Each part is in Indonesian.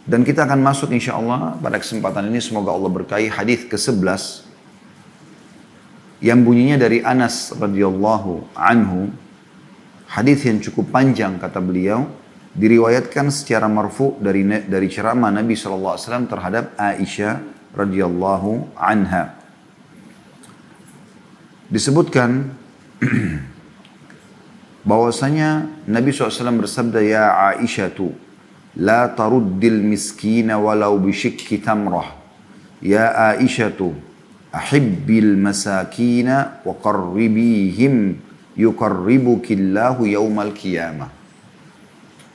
Dan kita akan masuk insya Allah pada kesempatan ini, semoga Allah berkahi, hadis ke-11 yang bunyinya dari Anas radhiyallahu anhu. Hadis yang cukup panjang kata beliau, diriwayatkan secara marfu dari ceramah Nabi SAW terhadap Aisyah radhiyallahu anha. Disebutkan bahwasanya Nabi SAW bersabda, "Ya Aisyatu, la taruddil miskina walau bisyikki tamrah. Ya Aisyatu, ahibbil masakina wa qarribihim yuqarribukillahu yaumal qiyamah."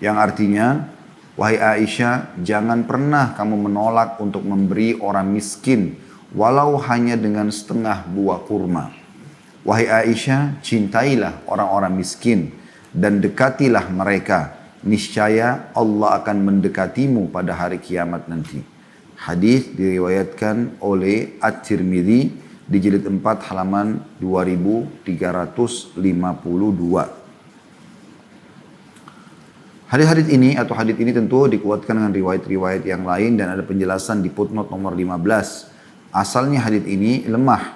Yang artinya, wahai Aisyah, jangan pernah kamu menolak untuk memberi orang miskin, walau hanya dengan setengah buah kurma. Wahai Aisyah, cintailah orang-orang miskin dan dekatilah mereka. Niscaya Allah akan mendekatimu pada hari kiamat nanti. Hadis diriwayatkan oleh At-Tirmidzi di jilid 4 halaman 2352. Hadis-hadis ini atau hadis ini tentu dikuatkan dengan riwayat-riwayat yang lain dan ada penjelasan di footnote nomor 15. Asalnya hadis ini lemah,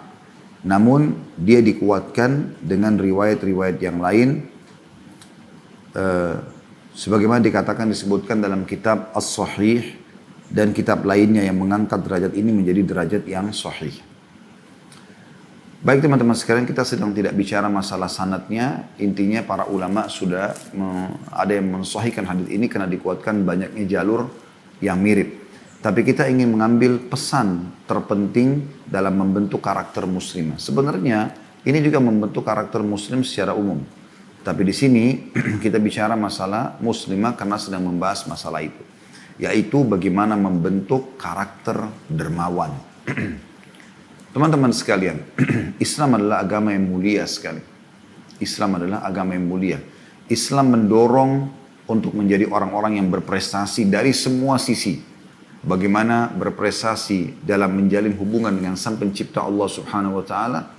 namun dia dikuatkan dengan riwayat-riwayat yang lain. Sebagaimana disebutkan dalam kitab As-Sahih dan kitab lainnya yang mengangkat derajat ini menjadi derajat yang sahih. Baik teman-teman sekalian, kita sedang tidak bicara masalah sanadnya. Intinya para ulama sudah ada yang mensahihkan hadis ini karena dikuatkan banyaknya jalur yang mirip. Tapi kita ingin mengambil pesan terpenting dalam membentuk karakter muslimah. Sebenarnya ini juga membentuk karakter muslim secara umum. Tapi di sini kita bicara masalah muslimah karena sedang membahas masalah itu. Yaitu bagaimana membentuk karakter dermawan. Teman-teman sekalian, Islam adalah agama yang mulia sekali. Islam adalah agama yang mulia. Islam mendorong untuk menjadi orang-orang yang berprestasi dari semua sisi. Bagaimana berprestasi dalam menjalin hubungan dengan Sang Pencipta Allah Subhanahu wa taala.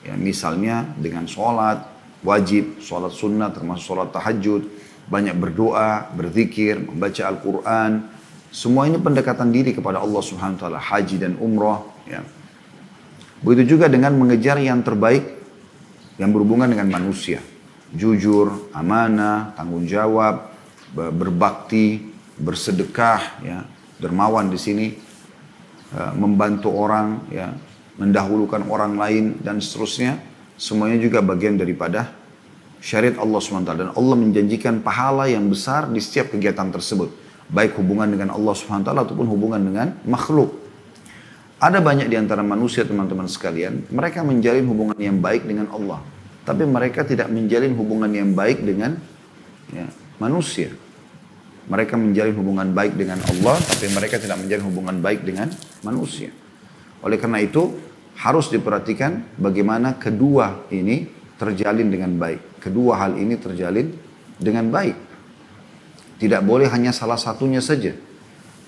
Ya, misalnya dengan sholat wajib, sholat sunnah termasuk sholat tahajud, banyak berdoa, berzikir, membaca Al-Quran. Semua ini pendekatan diri kepada Allah Subhanahu wa taala, haji dan umrah, ya. Begitu juga dengan mengejar yang terbaik yang berhubungan dengan manusia. Jujur, amanah, tanggung jawab, berbakti, bersedekah, ya. Dermawan di sini, membantu orang, ya, mendahulukan orang lain dan seterusnya. Semuanya juga bagian daripada syariat Allah SWT. Dan Allah menjanjikan pahala yang besar di setiap kegiatan tersebut. Baik hubungan dengan Allah SWT ataupun hubungan dengan makhluk. Ada banyak di antara manusia teman-teman sekalian, mereka menjalin hubungan yang baik dengan Allah. Tapi mereka tidak menjalin hubungan yang baik dengan, ya, manusia. Mereka menjalin hubungan baik dengan Allah, tapi mereka tidak menjalin hubungan baik dengan manusia. Oleh karena itu, harus diperhatikan bagaimana kedua ini terjalin dengan baik. Kedua hal ini terjalin dengan baik. Tidak boleh hanya salah satunya saja.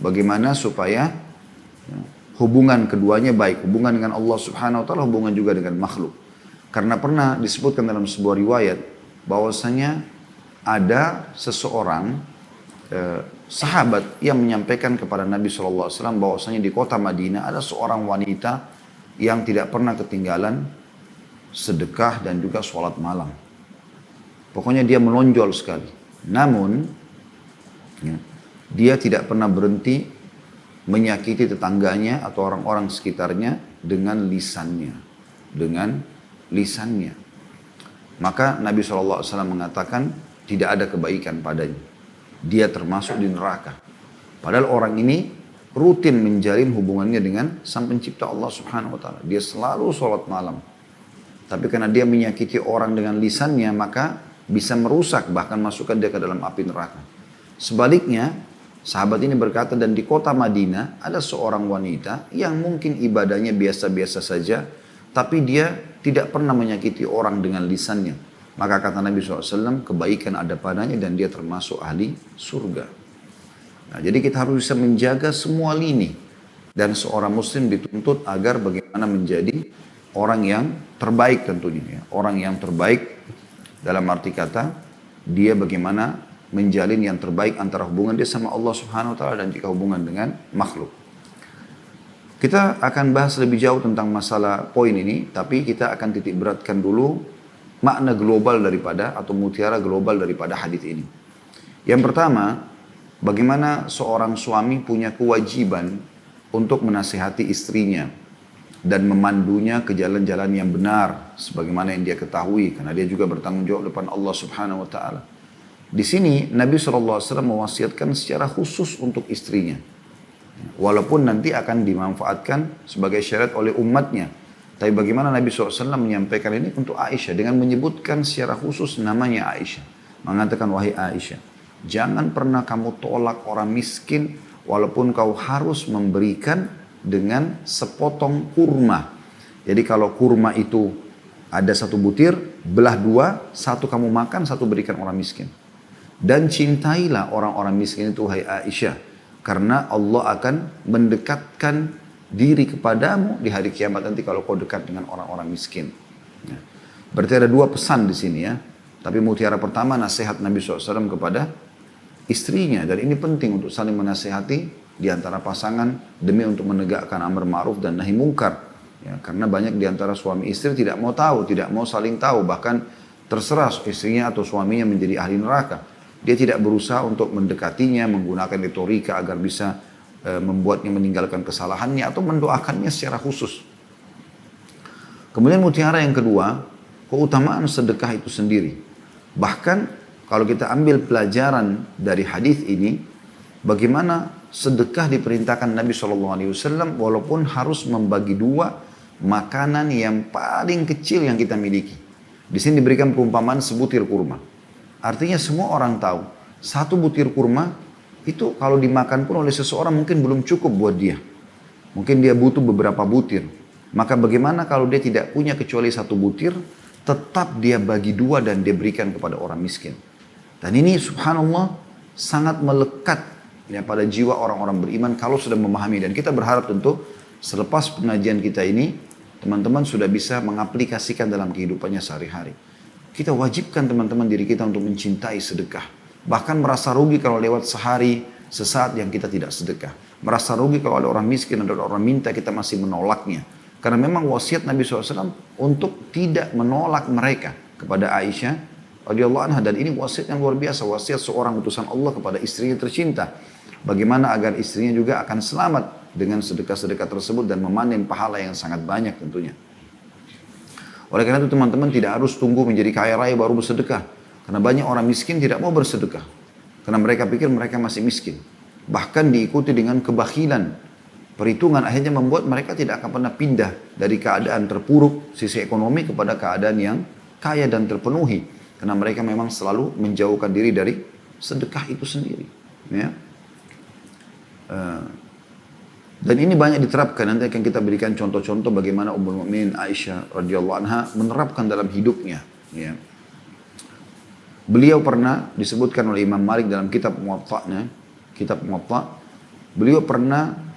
Bagaimana supaya, ya, hubungan keduanya baik. Hubungan dengan Allah Subhanahu wa taala, hubungan juga dengan makhluk. Karena pernah disebutkan dalam sebuah riwayat bahwasanya ada seseorang sahabat yang menyampaikan kepada Nabi SAW bahwasanya di kota Madinah ada seorang wanita yang tidak pernah ketinggalan sedekah dan juga sholat malam. Pokoknya dia melonjol sekali. Namun, ya, dia tidak pernah berhenti menyakiti tetangganya atau orang-orang sekitarnya dengan lisannya. Dengan lisannya. Maka Nabi SAW mengatakan tidak ada kebaikan padanya. Dia termasuk di neraka. Padahal orang ini rutin menjalin hubungannya dengan Sang Pencipta Allah Subhanahu wa taala. Dia selalu sholat malam. Tapi karena dia menyakiti orang dengan lisannya, maka bisa merusak, bahkan masukkan dia ke dalam api neraka. Sebaliknya, sahabat ini berkata, dan di kota Madinah ada seorang wanita yang mungkin ibadahnya biasa-biasa saja, tapi dia tidak pernah menyakiti orang dengan lisannya. Maka kata Nabi SAW, kebaikan ada padanya dan dia termasuk ahli surga. Nah, jadi kita harus bisa menjaga semua lini. Dan seorang muslim dituntut agar bagaimana menjadi orang yang terbaik tentunya. Ya. Orang yang terbaik dalam arti kata, dia bagaimana menjalin yang terbaik antara hubungan dia sama Allah Subhanahu wa taala dan juga hubungan dengan makhluk. Kita akan bahas lebih jauh tentang masalah poin ini, tapi kita akan titik beratkan dulu makna global daripada atau mutiara global daripada hadis ini. Yang pertama, bagaimana seorang suami punya kewajiban untuk menasihati istrinya dan memandunya ke jalan-jalan yang benar sebagaimana yang dia ketahui, karena dia juga bertanggung jawab depan Allah Subhanahu wa taala. Di sini Nabi SAW mewasiatkan secara khusus untuk istrinya. Walaupun nanti akan dimanfaatkan sebagai syariat oleh umatnya. Tapi bagaimana Nabi SAW menyampaikan ini untuk Aisyah dengan menyebutkan secara khusus namanya Aisyah. Mengatakan, wahai Aisyah, jangan pernah kamu tolak orang miskin walaupun kau harus memberikan dengan sepotong kurma. Jadi kalau kurma itu ada 1 butir, belah 2, 1 kamu makan, 1 berikan orang miskin. Dan cintailah orang-orang miskin itu, wahai Aisyah. Karena Allah akan mendekatkan diri kepadamu di hari kiamat nanti kalau kau dekat dengan orang-orang miskin. Ya. Berarti ada 2 pesan di sini ya. Tapi mutiara pertama nasihat Nabi SAW kepada istrinya. Dan ini penting untuk saling menasihati di antara pasangan demi untuk menegakkan amar ma'ruf dan nahi mungkar. Ya, karena banyak di antara suami istri tidak mau tahu, tidak mau saling tahu. Bahkan terserah istrinya atau suaminya menjadi ahli neraka. Dia tidak berusaha untuk mendekatinya, menggunakan retorika agar bisa membuatnya meninggalkan kesalahannya atau mendoakannya secara khusus. Kemudian mutiara yang kedua, keutamaan sedekah itu sendiri. Bahkan kalau kita ambil pelajaran dari hadis ini, bagaimana sedekah diperintahkan Nabi SAW walaupun harus membagi 2 makanan yang paling kecil yang kita miliki. Di sini diberikan perumpamaan sebutir kurma. Artinya semua orang tahu, 1 butir kurma itu kalau dimakan pun oleh seseorang mungkin belum cukup buat dia. Mungkin dia butuh beberapa butir. Maka bagaimana kalau dia tidak punya kecuali 1 butir, tetap dia bagi 2 dan dia berikan kepada orang miskin. Dan ini subhanallah sangat melekat ya, pada jiwa orang-orang beriman kalau sudah memahami. Dan kita berharap tentu selepas pengajian kita ini, teman-teman sudah bisa mengaplikasikan dalam kehidupannya sehari-hari. Kita wajibkan teman-teman diri kita untuk mencintai sedekah. Bahkan merasa rugi kalau lewat sehari, sesaat yang kita tidak sedekah. Merasa rugi kalau ada orang miskin, ada orang minta, kita masih menolaknya. Karena memang wasiat Nabi SAW untuk tidak menolak mereka kepada Aisyah radhiyallahu anha. Dan ini wasiat yang luar biasa, wasiat seorang utusan Allah kepada istrinya tercinta. Bagaimana agar istrinya juga akan selamat dengan sedekah-sedekah tersebut dan memanen pahala yang sangat banyak tentunya. Oleh karena itu teman-teman tidak harus tunggu menjadi kaya raya baru bersedekah. Karena banyak orang miskin tidak mau bersedekah. Karena mereka pikir mereka masih miskin. Bahkan diikuti dengan kebakhilan. Perhitungan akhirnya membuat mereka tidak akan pernah pindah dari keadaan terpuruk sisi ekonomi kepada keadaan yang kaya dan terpenuhi. Karena mereka memang selalu menjauhkan diri dari sedekah itu sendiri. Ya. Dan ini banyak diterapkan. Nanti akan kita berikan contoh-contoh bagaimana Ummul Mukminin Aisyah radhiyallahu anha menerapkan dalam hidupnya. Ya. Beliau pernah disebutkan oleh Imam Malik dalam kitab Muwatta'nya, beliau pernah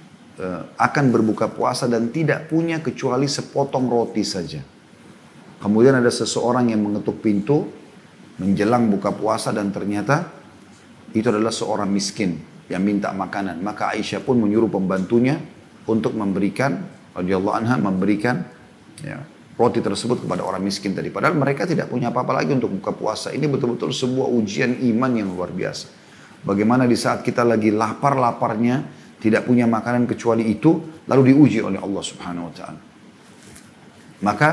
akan berbuka puasa dan tidak punya kecuali sepotong roti saja. Kemudian ada seseorang yang mengetuk pintu menjelang buka puasa dan ternyata itu adalah seorang miskin yang minta makanan. Maka Aisyah pun menyuruh pembantunya untuk memberikan, radhiyallahu anha, memberikan ya, roti tersebut kepada orang miskin tadi. Padahal mereka tidak punya apa-apa lagi untuk buka puasa. Ini betul-betul sebuah ujian iman yang luar biasa. Bagaimana di saat kita lagi lapar-laparnya, tidak punya makanan kecuali itu, lalu diuji oleh Allah Subhanahu wa taala. Maka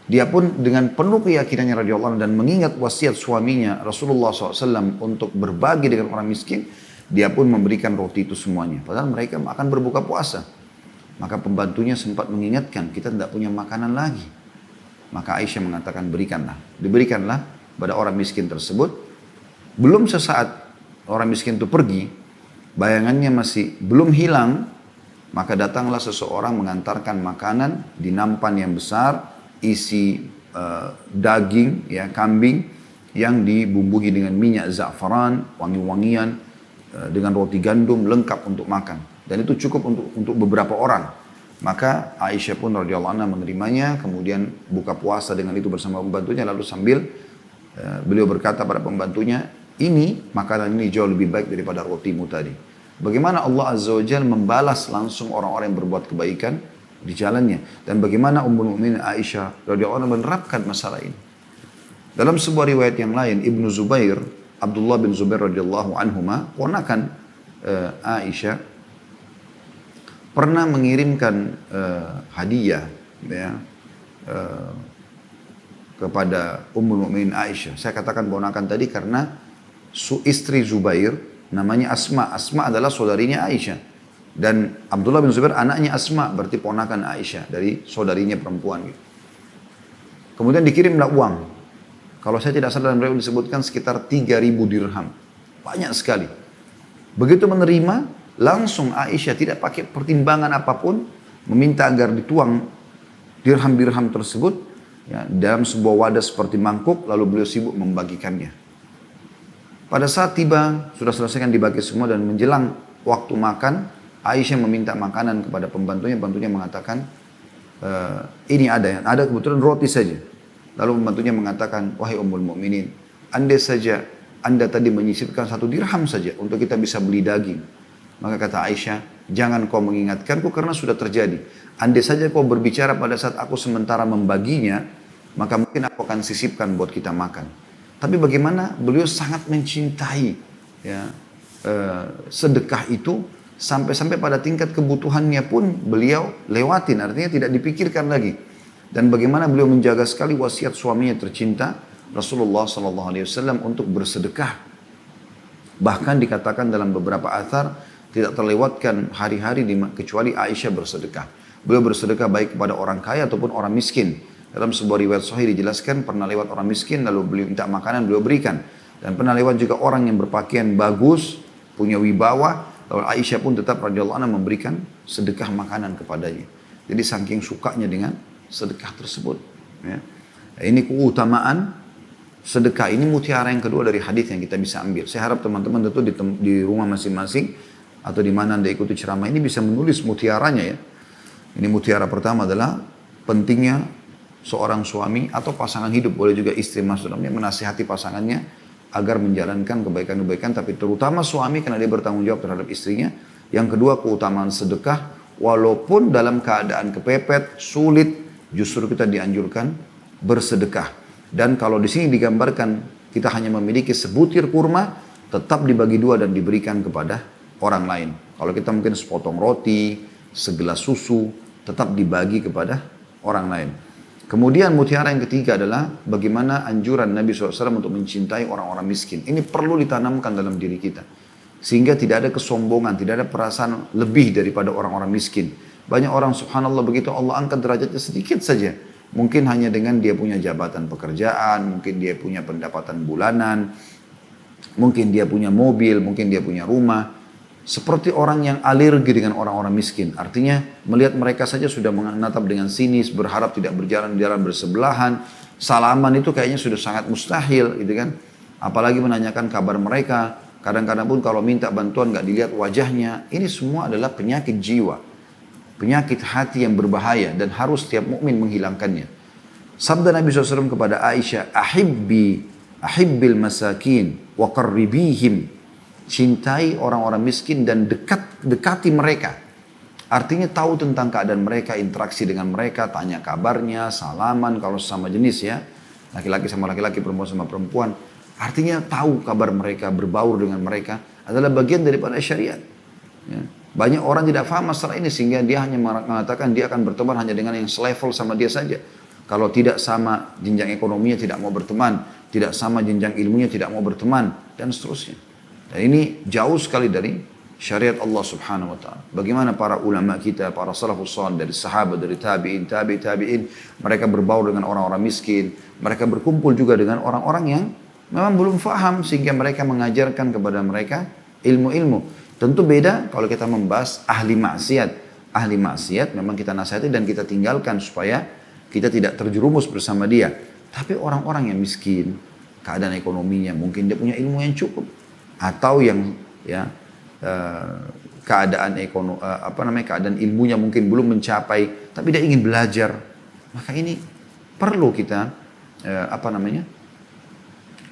dia pun dengan penuh keyakinannya radhiyallahu anhu dan mengingat wasiat suaminya Rasulullah SAW untuk berbagi dengan orang miskin, dia pun memberikan roti itu semuanya. Padahal mereka akan berbuka puasa. Maka pembantunya sempat mengingatkan, kita tidak punya makanan lagi. Maka Aisyah mengatakan, berikanlah. Diberikanlah pada orang miskin tersebut. Belum sesaat orang miskin itu pergi, bayangannya masih belum hilang, maka datanglah seseorang mengantarkan makanan di nampan yang besar, isi daging, ya, kambing, yang dibumbui dengan minyak za'faran, wangi-wangian, dengan roti gandum lengkap untuk makan. Dan itu cukup untuk beberapa orang. Maka Aisyah pun radhiyallahu anha menerimanya, kemudian buka puasa dengan itu bersama pembantunya, lalu sambil beliau berkata pada pembantunya, Ini makanan ini jauh lebih baik daripada rotimu tadi. Bagaimana Allah Azza wa Jalla membalas langsung orang-orang yang berbuat kebaikan di jalannya. Dan bagaimana Ummul Mukminin Aisyah radhiyallahu anha menerapkan masalah ini. Dalam sebuah riwayat yang lain, Ibnu Zubair, Abdullah bin Zubair radhiyallahu anhuma, ponakan Aisyah, pernah mengirimkan hadiah ya, kepada Ummul Mukminin Aisyah. Saya katakan ponakan tadi karena istri Zubair namanya Asma. Asma adalah saudarinya Aisyah. Dan Abdullah bin Zubair anaknya Asma, berarti ponakan Aisyah dari saudarinya perempuan. Gitu. Kemudian dikirimlah uang. Kalau saya tidak salah dalam riwayat disebutkan sekitar 3.000 dirham. Banyak sekali. Begitu menerima, langsung Aisyah tidak pakai pertimbangan apapun, meminta agar dituang dirham-dirham tersebut ya, dalam sebuah wadah seperti mangkuk, lalu beliau sibuk membagikannya. Pada saat tiba, sudah selesaikan dibagi semua dan menjelang waktu makan, Aisyah meminta makanan kepada pembantunya. Pembantunya mengatakan, ini ada kebetulan roti saja. Lalu pembantunya mengatakan, wahai Ummul Mukminin, andai saja Anda tadi menyisipkan 1 dirham saja untuk kita bisa beli daging. Maka kata Aisyah, jangan kau mengingatkanku karena sudah terjadi. Andai saja kau berbicara pada saat aku sementara membaginya, maka mungkin aku akan sisipkan buat kita makan. Tapi bagaimana beliau sangat mencintai ya, sedekah itu sampai-sampai pada tingkat kebutuhannya pun beliau lewatin, artinya tidak dipikirkan lagi. Dan bagaimana beliau menjaga sekali wasiat suaminya tercinta Rasulullah SAW untuk bersedekah. Bahkan dikatakan dalam beberapa athar tidak terlewatkan hari-hari kecuali Aisyah bersedekah. Beliau bersedekah baik kepada orang kaya ataupun orang miskin. Dalam sebuah riwayat sahih dijelaskan pernah lewat orang miskin lalu beliau minta makanan beliau berikan. Dan pernah lewat juga orang yang berpakaian bagus, punya wibawa, lalu Aisyah pun tetap radhiyallahu anha memberikan sedekah makanan kepadanya. Jadi saking sukanya dengan sedekah tersebut. Ya. Ini keutamaan sedekah. Ini mutiara yang kedua dari hadis yang kita bisa ambil. Saya harap teman-teman tentu di rumah masing-masing atau di mana Anda ikuti ceramah ini bisa menulis mutiaranya ya. Ini mutiara pertama adalah pentingnya seorang suami atau pasangan hidup, boleh juga istri masuk dalamnya, menasihati pasangannya agar menjalankan kebaikan-kebaikan, tapi terutama suami karena dia bertanggung jawab terhadap istrinya. Yang kedua, keutamaan sedekah, walaupun dalam keadaan kepepet, sulit, justru kita dianjurkan bersedekah. Dan kalau di sini digambarkan kita hanya memiliki sebutir kurma, tetap dibagi 2 dan diberikan kepada orang lain. Kalau kita mungkin sepotong roti, segelas susu, tetap dibagi kepada orang lain. Kemudian mutiara yang ketiga adalah bagaimana anjuran Nabi SAW untuk mencintai orang-orang miskin. Ini perlu ditanamkan dalam diri kita. Sehingga tidak ada kesombongan, tidak ada perasaan lebih daripada orang-orang miskin. Banyak orang subhanallah begitu Allah angkat derajatnya sedikit saja. Mungkin hanya dengan dia punya jabatan pekerjaan, mungkin dia punya pendapatan bulanan, mungkin dia punya mobil, mungkin dia punya rumah. Seperti orang yang alergi dengan orang-orang miskin. Artinya melihat mereka saja sudah menatap dengan sinis, berharap tidak berjalan di jalan bersebelahan. Salaman itu kayaknya sudah sangat mustahil gitu kan. Apalagi menanyakan kabar mereka. Kadang-kadang pun kalau minta bantuan nggak dilihat wajahnya. Ini semua adalah penyakit jiwa. Penyakit hati yang berbahaya dan harus setiap mukmin menghilangkannya. Sabda Nabi SAW kepada Aisyah, ahibbil masakin wa qarribihim. Cintai orang-orang miskin dan dekati mereka. Artinya tahu tentang keadaan mereka, interaksi dengan mereka, tanya kabarnya, salaman kalau sesama jenis ya. Laki-laki sama laki-laki, perempuan sama perempuan. Artinya tahu kabar mereka, berbaur dengan mereka adalah bagian daripada syariat. Ya. Banyak orang tidak faham masalah ini sehingga dia hanya mengatakan dia akan berteman hanya dengan yang selevel sama dia saja. Kalau tidak sama jenjang ekonominya tidak mau berteman, tidak sama jenjang ilmunya tidak mau berteman, dan seterusnya. Dan ini jauh sekali dari syariat Allah Subhanahu wa taala. Bagaimana para ulama kita, para salafus salih dari sahabat, dari tabi'in, mereka berbaur dengan orang-orang miskin, mereka berkumpul juga dengan orang-orang yang memang belum faham sehingga mereka mengajarkan kepada mereka ilmu-ilmu. Tentu beda kalau kita membahas ahli maksiat. Ahli maksiat memang kita nasihati dan kita tinggalkan supaya kita tidak terjerumus bersama dia. Tapi orang-orang yang miskin, keadaan ekonominya mungkin dia punya ilmu yang cukup. Atau yang ya keadaan keadaan ilmunya mungkin belum mencapai tapi dia ingin belajar, maka ini perlu kita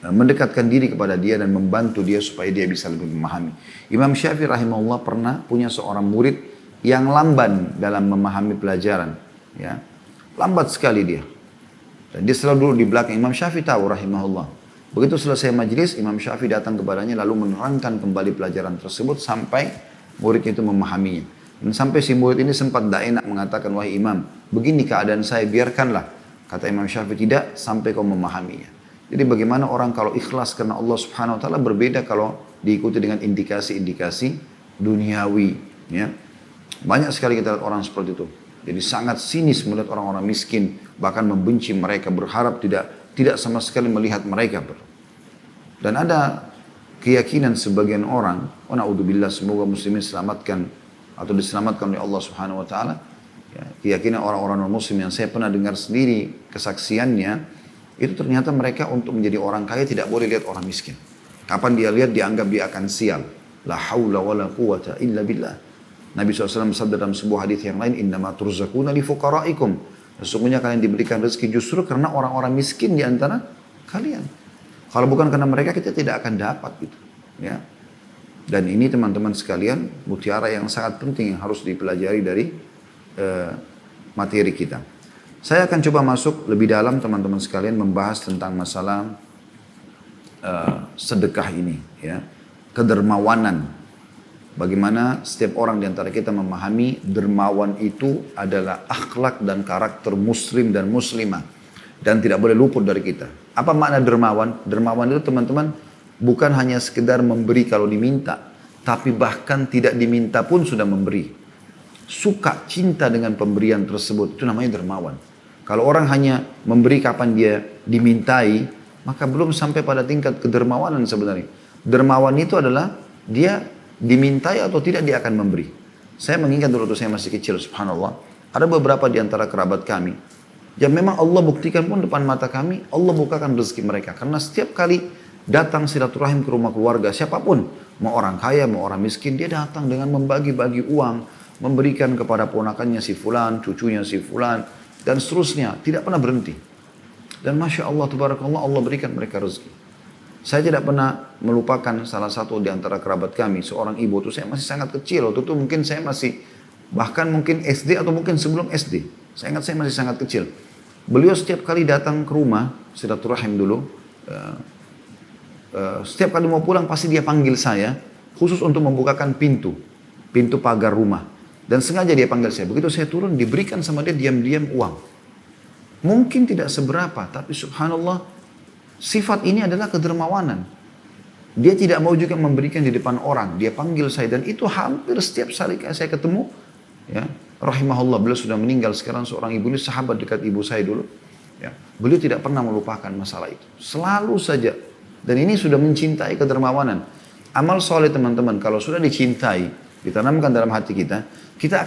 mendekatkan diri kepada dia dan membantu dia supaya dia bisa lebih memahami. Imam Syafi'i rahimahullah pernah punya seorang murid yang lamban dalam memahami pelajaran. Ya. Lambat sekali dia. Dan dia selalu duduk di belakang. Imam Syafi'i tahu rahimahullah. Begitu selesai majelis, Imam Syafi'i datang kepadanya lalu menerangkan kembali pelajaran tersebut sampai murid itu memahaminya. Dan sampai si murid ini sempat tidak enak mengatakan, wahai imam, begini keadaan saya, biarkanlah. Kata Imam Syafi'i, tidak sampai kau memahaminya. Jadi bagaimana orang kalau ikhlas karena Allah Subhanahu Wa Taala berbeda kalau diikuti dengan indikasi-indikasi duniawi. Ya. Banyak sekali kita lihat orang seperti itu. Jadi sangat sinis melihat orang-orang miskin, bahkan membenci mereka, berharap tidak sama sekali melihat mereka. Dan ada keyakinan sebagian orang, wa na'udzubillah, semoga muslimin selamatkan atau diselamatkan oleh Allah Subhanahu Wa Taala. Ya, keyakinan orang-orang non-muslim yang saya pernah dengar sendiri kesaksiannya, itu ternyata mereka untuk menjadi orang kaya tidak boleh lihat orang miskin. Kapan dia lihat dianggap dia akan sial. La haula wa la quwata illa billah. Nabi SAW bersabda dalam sebuah hadis yang lain, innama turzakuna li fuqaraikum. Sesungguhnya kalian diberikan rezeki justru karena orang-orang miskin di antara kalian. Kalau bukan karena mereka kita tidak akan dapat gitu. Ya. Dan ini teman-teman sekalian mutiara yang sangat penting yang harus dipelajari dari materi kita. Saya akan coba masuk lebih dalam teman-teman sekalian membahas tentang masalah sedekah ini, ya, kedermawanan. Bagaimana setiap orang di antara kita memahami dermawan itu adalah akhlak dan karakter muslim dan muslimah dan tidak boleh luput dari kita. Apa makna dermawan? Dermawan itu teman-teman bukan hanya sekedar memberi kalau diminta, tapi bahkan tidak diminta pun sudah memberi. Suka, cinta dengan pemberian tersebut, itu namanya dermawan. Kalau orang hanya memberi kapan dia dimintai, maka belum sampai pada tingkat kedermawanan sebenarnya. Dermawan itu adalah dia dimintai atau tidak dia akan memberi. Saya mengingat dulu waktu saya masih kecil, subhanallah, ada beberapa di antara kerabat kami yang memang Allah buktikan pun depan mata kami, Allah bukakan rezeki mereka. Karena setiap kali datang silaturahim ke rumah keluarga, siapapun, mau orang kaya, mau orang miskin, dia datang dengan membagi-bagi uang, memberikan kepada ponakannya si fulan, cucunya si fulan, dan seterusnya, tidak pernah berhenti. Dan Masya Allah, Tabarakallah, Allah berikan mereka rezeki. Saya tidak pernah melupakan salah satu di antara kerabat kami, seorang ibu, itu saya masih sangat kecil, waktu itu mungkin saya masih, bahkan mungkin SD atau mungkin sebelum SD. Saya ingat saya masih sangat kecil. Beliau setiap kali datang ke rumah, silaturahim dulu, setiap kali mau pulang pasti dia panggil saya, khusus untuk membukakan pintu pagar rumah. Dan sengaja dia panggil saya. Begitu saya turun, diberikan sama dia diam-diam uang. Mungkin tidak seberapa, tapi subhanallah, sifat ini adalah kedermawanan. Dia tidak mau juga memberikan di depan orang. Dia panggil saya, dan itu hampir setiap kali saya ketemu. Ya, rahimahullah, beliau sudah meninggal sekarang, seorang ibu ini sahabat dekat ibu saya dulu. Ya, beliau tidak pernah melupakan masalah itu. Selalu saja. Dan ini sudah mencintai kedermawanan. Amal soleh teman-teman, kalau sudah dicintai, ditanamkan dalam hati kita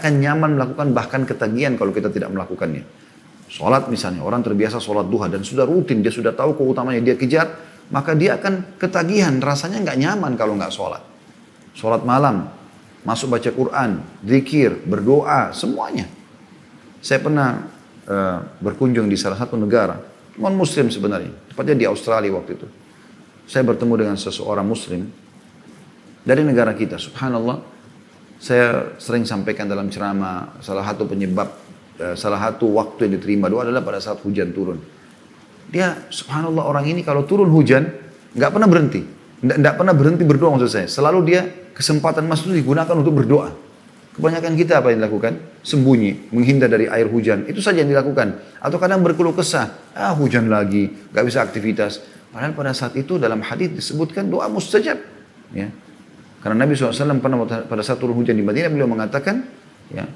akan nyaman melakukan bahkan ketagihan kalau kita tidak melakukannya. Sholat misalnya, orang terbiasa sholat duha dan sudah rutin, dia sudah tahu keutamaannya, dia kejar, maka dia akan ketagihan, rasanya nggak nyaman kalau nggak sholat. Sholat malam, masuk baca Quran, zikir, berdoa, semuanya. Saya pernah berkunjung di salah satu negara, non-muslim sebenarnya, tepatnya di Australia waktu itu. Saya bertemu dengan seseorang muslim dari negara kita, subhanallah. Saya sering sampaikan dalam ceramah, salah satu penyebab, salah satu waktu yang diterima doa adalah pada saat hujan turun. Dia, subhanallah, orang ini kalau turun hujan, nggak pernah berhenti. Nggak pernah berhenti berdoa maksud saya. Selalu dia kesempatan masuk digunakan untuk berdoa. Kebanyakan kita apa yang dilakukan? Sembunyi, menghindar dari air hujan. Itu saja yang dilakukan. Atau kadang berkeluh kesah. Hujan lagi, nggak bisa aktivitas. Padahal pada saat itu dalam hadis disebutkan doa mustajab. Ya. Karena Nabi SAW pernah pada saat turun hujan di Madinah, beliau mengatakan, ya,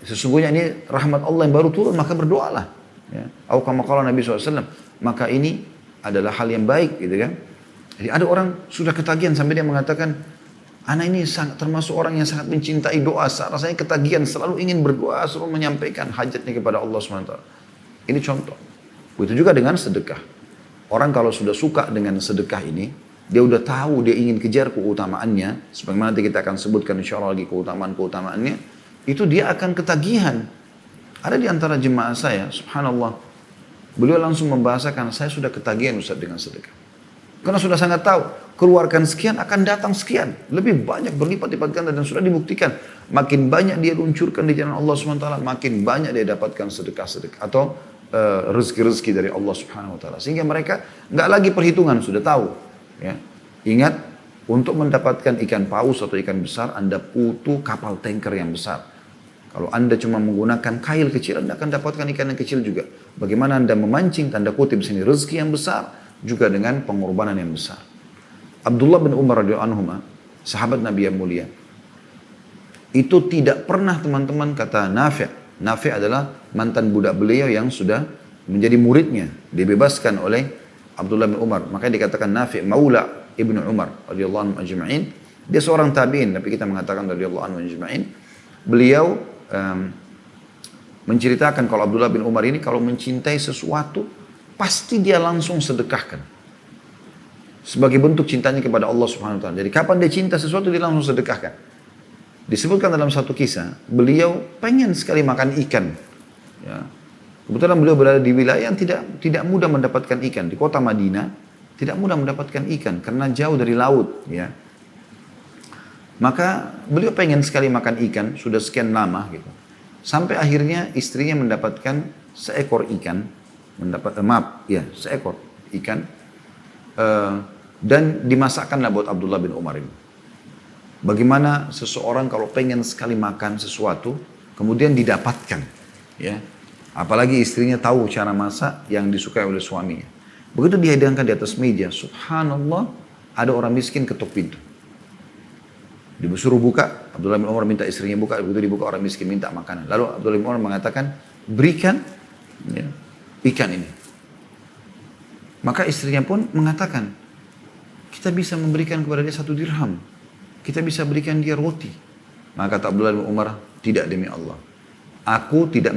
sesungguhnya ini rahmat Allah yang baru turun, maka berdoalah. Ya. Atau kama qala Nabi SAW, maka ini adalah hal yang baik, gitu kan. Jadi ada orang sudah ketagihan sampai dia mengatakan, anak ini termasuk orang yang sangat mencintai doa, rasanya ketagihan, selalu ingin berdoa, selalu menyampaikan hajatnya kepada Allah SWT. Ini contoh. Begitu juga dengan sedekah. Orang kalau sudah suka dengan sedekah ini, dia udah tahu, dia ingin kejar keutamaannya, sebagaimana nanti kita akan sebutkan insya Allah lagi keutamaan-keutamaannya, itu dia akan ketagihan. Ada di antara jemaah saya, subhanallah, Beliau langsung membahasakan, saya sudah ketagihan Ustaz dengan sedekah. Karena sudah sangat tahu, keluarkan sekian akan datang sekian. Lebih banyak berlipat-lipat ganda dan sudah dibuktikan. Makin banyak dia luncurkan di jalan Allah SWT, makin banyak dia dapatkan sedekah-sedekah. Atau rezeki-rezeki dari Allah Subhanahu Wa Taala. Sehingga mereka nggak lagi perhitungan, sudah tahu. Ya. Ingat, untuk mendapatkan ikan paus atau ikan besar, Anda butuh kapal tanker yang besar. Kalau Anda cuma menggunakan kail kecil, Anda akan dapatkan ikan yang kecil juga. Bagaimana Anda memancing, tanda kutip sini, rezeki yang besar, juga dengan pengorbanan yang besar. Abdullah bin Umar radhiyallahu anhu, sahabat Nabi yang mulia, itu tidak pernah teman-teman kata Nafi'. Nafi' adalah mantan budak beliau yang sudah menjadi muridnya. Dibebaskan oleh Abdullah bin Umar. Makanya dikatakan Nafi' maula Ibnu Umar radhiyallahu anhu ajma'in. Dia seorang tabi'in, tapi kita mengatakan radhiyallahu anhu ajma'in. Beliau menceritakan kalau Abdullah bin Umar ini kalau mencintai sesuatu, pasti dia langsung sedekahkan. Sebagai bentuk cintanya kepada Allah Subhanahu Wa Taala. Jadi kapan dia cinta sesuatu, dia langsung sedekahkan. Disebutkan dalam satu kisah, beliau pengen sekali makan ikan. Ya. Kebetulan beliau berada di wilayah yang tidak mudah mendapatkan ikan. Di kota Madinah, tidak mudah mendapatkan ikan karena jauh dari laut. Ya. Maka beliau pengen sekali makan ikan, sudah sekian lama gitu. Sampai akhirnya istrinya mendapatkan seekor ikan, seekor ikan, dan dimasakkanlah buat Abdullah bin Umar ini. Bagaimana seseorang kalau pengen sekali makan sesuatu, kemudian didapatkan, ya. Apalagi istrinya tahu cara masak yang disukai oleh suaminya. Begitu dihidangkan di atas meja, subhanallah, ada orang miskin ketuk pintu. Disuruh buka, Abdullah bin Umar minta istrinya buka, begitu dibuka orang miskin minta makanan. Lalu Abdullah bin Umar mengatakan, berikan ya, ikan ini. Maka istrinya pun mengatakan, kita bisa memberikan kepada dia 1 dirham. Kita bisa berikan dia roti. Maka kata Abdullah bin Umar, tidak demi Allah. Aku tidak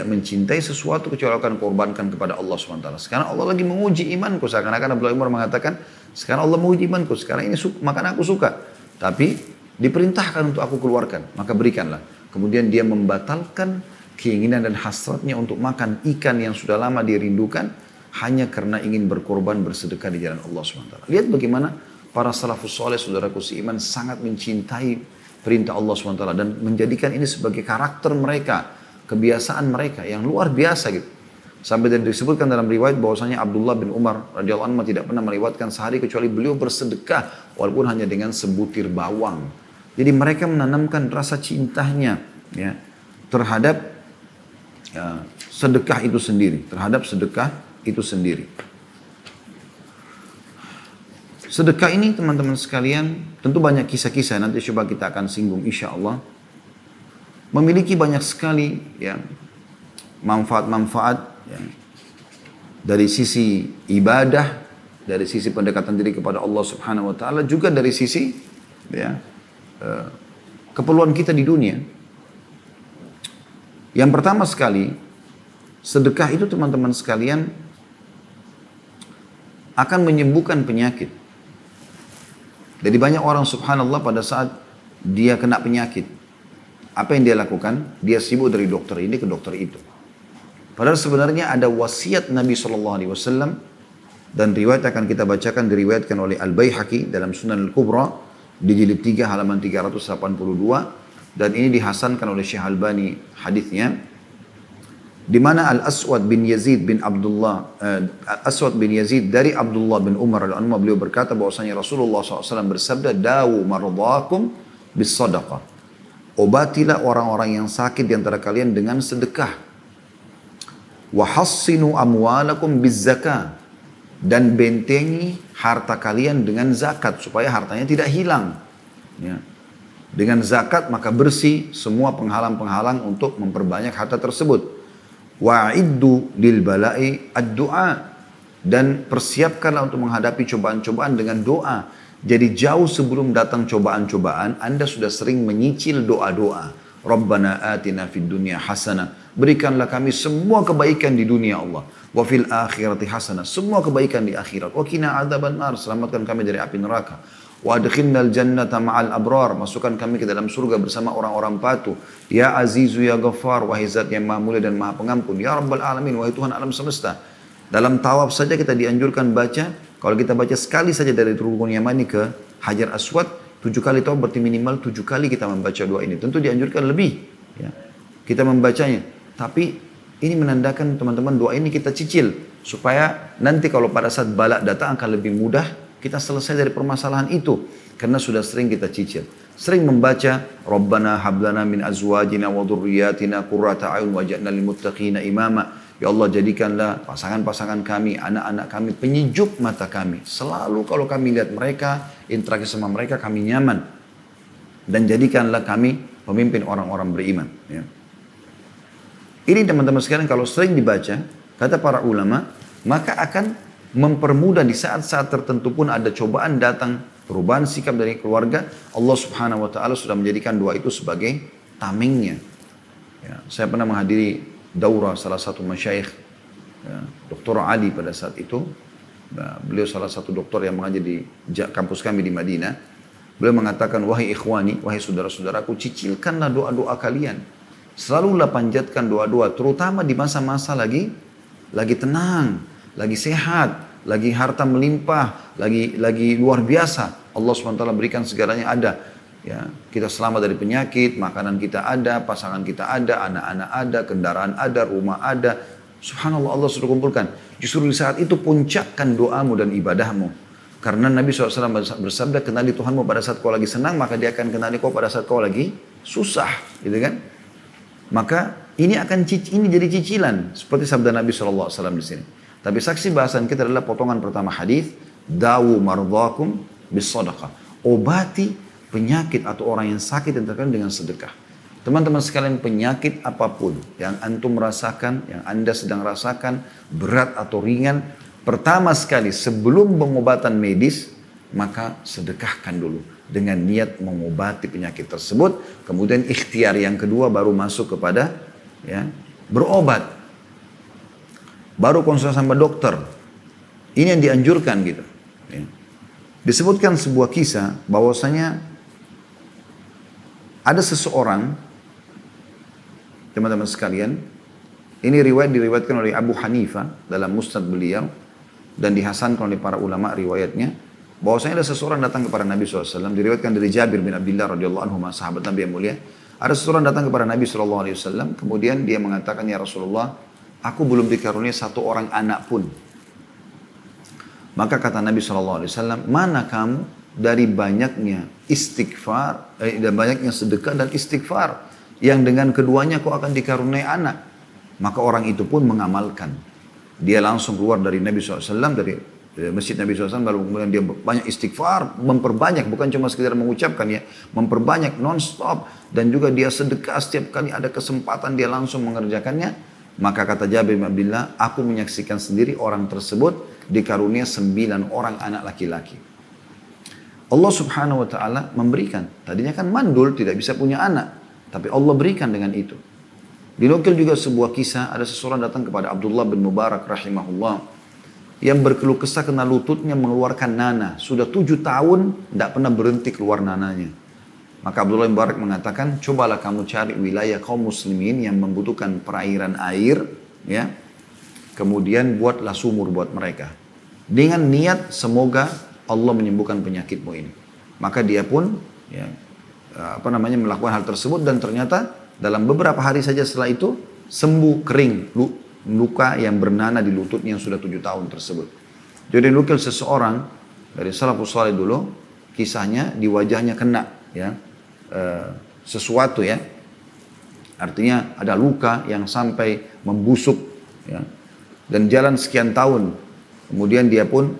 mencintai sesuatu kecuali akan korbankan kepada Allah SWT. Sekarang Allah lagi menguji imanku. Seakan-akan Abdullah bin Umar mengatakan, sekarang Allah menguji imanku. Sekarang ini makan aku suka. Tapi diperintahkan untuk aku keluarkan. Maka berikanlah. Kemudian dia membatalkan keinginan dan hasratnya untuk makan ikan yang sudah lama dia rindukan. Hanya karena ingin berkorban bersedekah di jalan Allah SWT. Lihat bagaimana para salafus soleh, saudaraku seiman, sangat mencintai perintah Allah SWT dan menjadikan ini sebagai karakter mereka, kebiasaan mereka yang luar biasa gitu. Sampai disebutkan dalam riwayat bahwasanya Abdullah bin Umar radhiyallahu anhu tidak pernah melewatkan sehari kecuali beliau bersedekah walaupun hanya dengan sebutir bawang. Jadi mereka menanamkan rasa cintanya ya, terhadap sedekah itu sendiri, Sedekah ini teman-teman sekalian, tentu banyak kisah-kisah, nanti coba kita akan singgung insya Allah. Memiliki banyak sekali ya, manfaat-manfaat ya, dari sisi ibadah, dari sisi pendekatan diri kepada Allah Subhanahu Wa Taala, juga dari sisi ya, keperluan kita di dunia. Yang pertama sekali, sedekah itu teman-teman sekalian akan menyembuhkan penyakit. Jadi banyak orang subhanallah pada saat dia kena penyakit, apa yang dia lakukan? Dia sibuk dari dokter ini ke dokter itu. Padahal sebenarnya ada wasiat Nabi SAW dan riwayat akan kita bacakan diriwayatkan oleh Al-Baihaqi dalam Sunan Al-Kubra di jilid 3 halaman 382 dan ini dihasankan oleh Syekh Albani hadisnya. Di mana Al-Aswad bin Yazid dari Abdullah bin Umar radhiyallahu beliau berkata bahwasanya Rasulullah SAW bersabda, dawu mardakum bis sadaqah. Obatilah orang-orang yang sakit di antara kalian dengan sedekah. Wa hassinu amwalakum biz zakah. Dan bentengi harta kalian dengan zakat supaya hartanya tidak hilang. Ya. Dengan zakat maka bersih semua penghalang-penghalang untuk memperbanyak harta tersebut. Wa'iddu lil bala'i ad-du'a, dan persiapkanlah untuk menghadapi cobaan-cobaan dengan doa. Jadi jauh sebelum datang cobaan-cobaan, Anda sudah sering menyicil doa-doa. Rabbana atina fid dunya hasanah. Berikanlah kami semua kebaikan di dunia Allah. Wa fil akhirati hasanah. Semua kebaikan di akhirat. Wa qina adzaban nar. Selamatkan kami dari api neraka. Wa adkhilnal jannata ma'al abrar. Masukkan kami ke dalam surga bersama orang-orang patuh. Ya Azizu ya Ghaffar. Wahai Zat yang maha mulia dan maha pengampun. Ya Rabbal alamin. Wahai Tuhan alam semesta. Dalam tawaf saja kita dianjurkan baca. Kalau kita baca sekali saja dari Rukun Yamani ke Hajar Aswad. 7 kali tawaf berarti minimal 7 kali kita membaca doa ini. Tentu dianjurkan lebih. Ya. Kita membacanya. Tapi ini menandakan teman-teman doa ini kita cicil. Supaya nanti kalau pada saat balak datang akan lebih mudah kita selesai dari permasalahan itu. Karena sudah sering kita cicil. Sering membaca Rabbana hablana min azwajina wa dhurriyyatina qurrata a'yun waj'alna lil muttaqina imama. Ya Allah jadikanlah pasangan-pasangan kami, anak-anak kami penyejuk mata kami. Selalu kalau kami lihat mereka, interaksi sama mereka kami nyaman. Dan jadikanlah kami pemimpin orang-orang beriman. Ya. Ini teman-teman sekalian kalau sering dibaca, kata para ulama, maka akan mempermudah di saat-saat tertentu pun ada cobaan datang, perubahan sikap dari keluarga, Allah Subhanahu wa taala sudah menjadikan doa itu sebagai tamengnya. Ya, saya pernah menghadiri daurah salah satu masyayikh, ya, Dr. Ali pada saat itu. Nah, beliau salah satu doktor yang mengajar di kampus kami di Madinah. Beliau mengatakan, wahai ikhwani, wahai saudara-saudaraku, cicilkanlah doa-doa kalian. Selalulah panjatkan doa-doa, terutama di masa-masa lagi tenang, lagi sehat, lagi harta melimpah, lagi luar biasa. Allah SWT berikan segalanya ada. Ya, kita selamat dari penyakit, makanan kita ada, pasangan kita ada, anak-anak ada, kendaraan ada, rumah ada. Subhanallah, Allah sudah kumpulkan. Justru di saat itu puncakkan doamu dan ibadahmu. Karena Nabi SAW bersabda, kenali Tuhanmu pada saat kau lagi senang, maka dia akan kenali kau pada saat kau lagi susah. Gitu kan? Maka ini jadi cicilan. Seperti sabda Nabi SAW di sini. Tapi saksi bahasan kita adalah potongan pertama hadis, dawu mardhakum bis sadaqah. Obati penyakit atau orang yang sakit yang terkena dengan sedekah. Teman-teman sekalian, penyakit apapun yang antum rasakan, yang anda sedang rasakan, berat atau ringan, pertama sekali sebelum pengobatan medis, maka sedekahkan dulu dengan niat mengobati penyakit tersebut. Kemudian ikhtiar yang kedua baru masuk kepada ya, berobat. Baru konsultasi sama dokter. Ini yang dianjurkan gitu. Ya. Disebutkan sebuah kisah bahwasanya ada seseorang, teman-teman sekalian, ini diriwayatkan oleh Abu Hanifah dalam musnad beliau dan dihasankan oleh para ulama riwayatnya, bahwasanya ada seseorang datang kepada Nabi SAW, diriwayatkan dari Jabir bin Abdullah radhiyallahu anhu, sahabat Nabi yang mulia. Ada seseorang datang kepada Nabi SAW, kemudian dia mengatakan, ya Rasulullah, aku belum dikaruniai satu orang anak pun. Maka kata Nabi SAW, mana kamu dari banyaknya istighfar, dan banyaknya sedekah dan istighfar, yang dengan keduanya kau akan dikaruniai anak. Maka orang itu pun mengamalkan. Dia langsung keluar dari Nabi SAW, dari masjid Nabi SAW, lalu kemudian dia banyak istighfar, memperbanyak, bukan cuma sekedar mengucapkan ya, memperbanyak non-stop, dan juga dia sedekah setiap kali ada kesempatan dia langsung mengerjakannya. Maka kata Jabir bin Abdullah, aku menyaksikan sendiri orang tersebut dikarunia 9 orang anak laki-laki. Allah Subhanahu wa taala memberikan. Tadinya kan mandul, tidak bisa punya anak, tapi Allah berikan dengan itu. Dinukil juga sebuah kisah, ada seseorang datang kepada Abdullah bin Mubarak rahimahullah yang berkeluh kesah kena lututnya mengeluarkan nanah. Sudah 7 tahun tidak pernah berhenti keluar nanahnya. Maka Abdullah bin Mubarak mengatakan, cobalah kamu cari wilayah kaum muslimin yang membutuhkan perairan air, ya. Kemudian buatlah sumur buat mereka. Dengan niat semoga Allah menyembuhkan penyakitmu ini. Maka dia pun ya, melakukan hal tersebut, dan ternyata dalam beberapa hari saja setelah itu sembuh kering luka yang bernanah di lututnya yang sudah 7 tahun tersebut. Jadi nukil seseorang dari salafus saleh dulu, kisahnya di wajahnya kena ya sesuatu ya. Artinya ada luka yang sampai membusuk ya. Dan jalan sekian tahun. Kemudian dia pun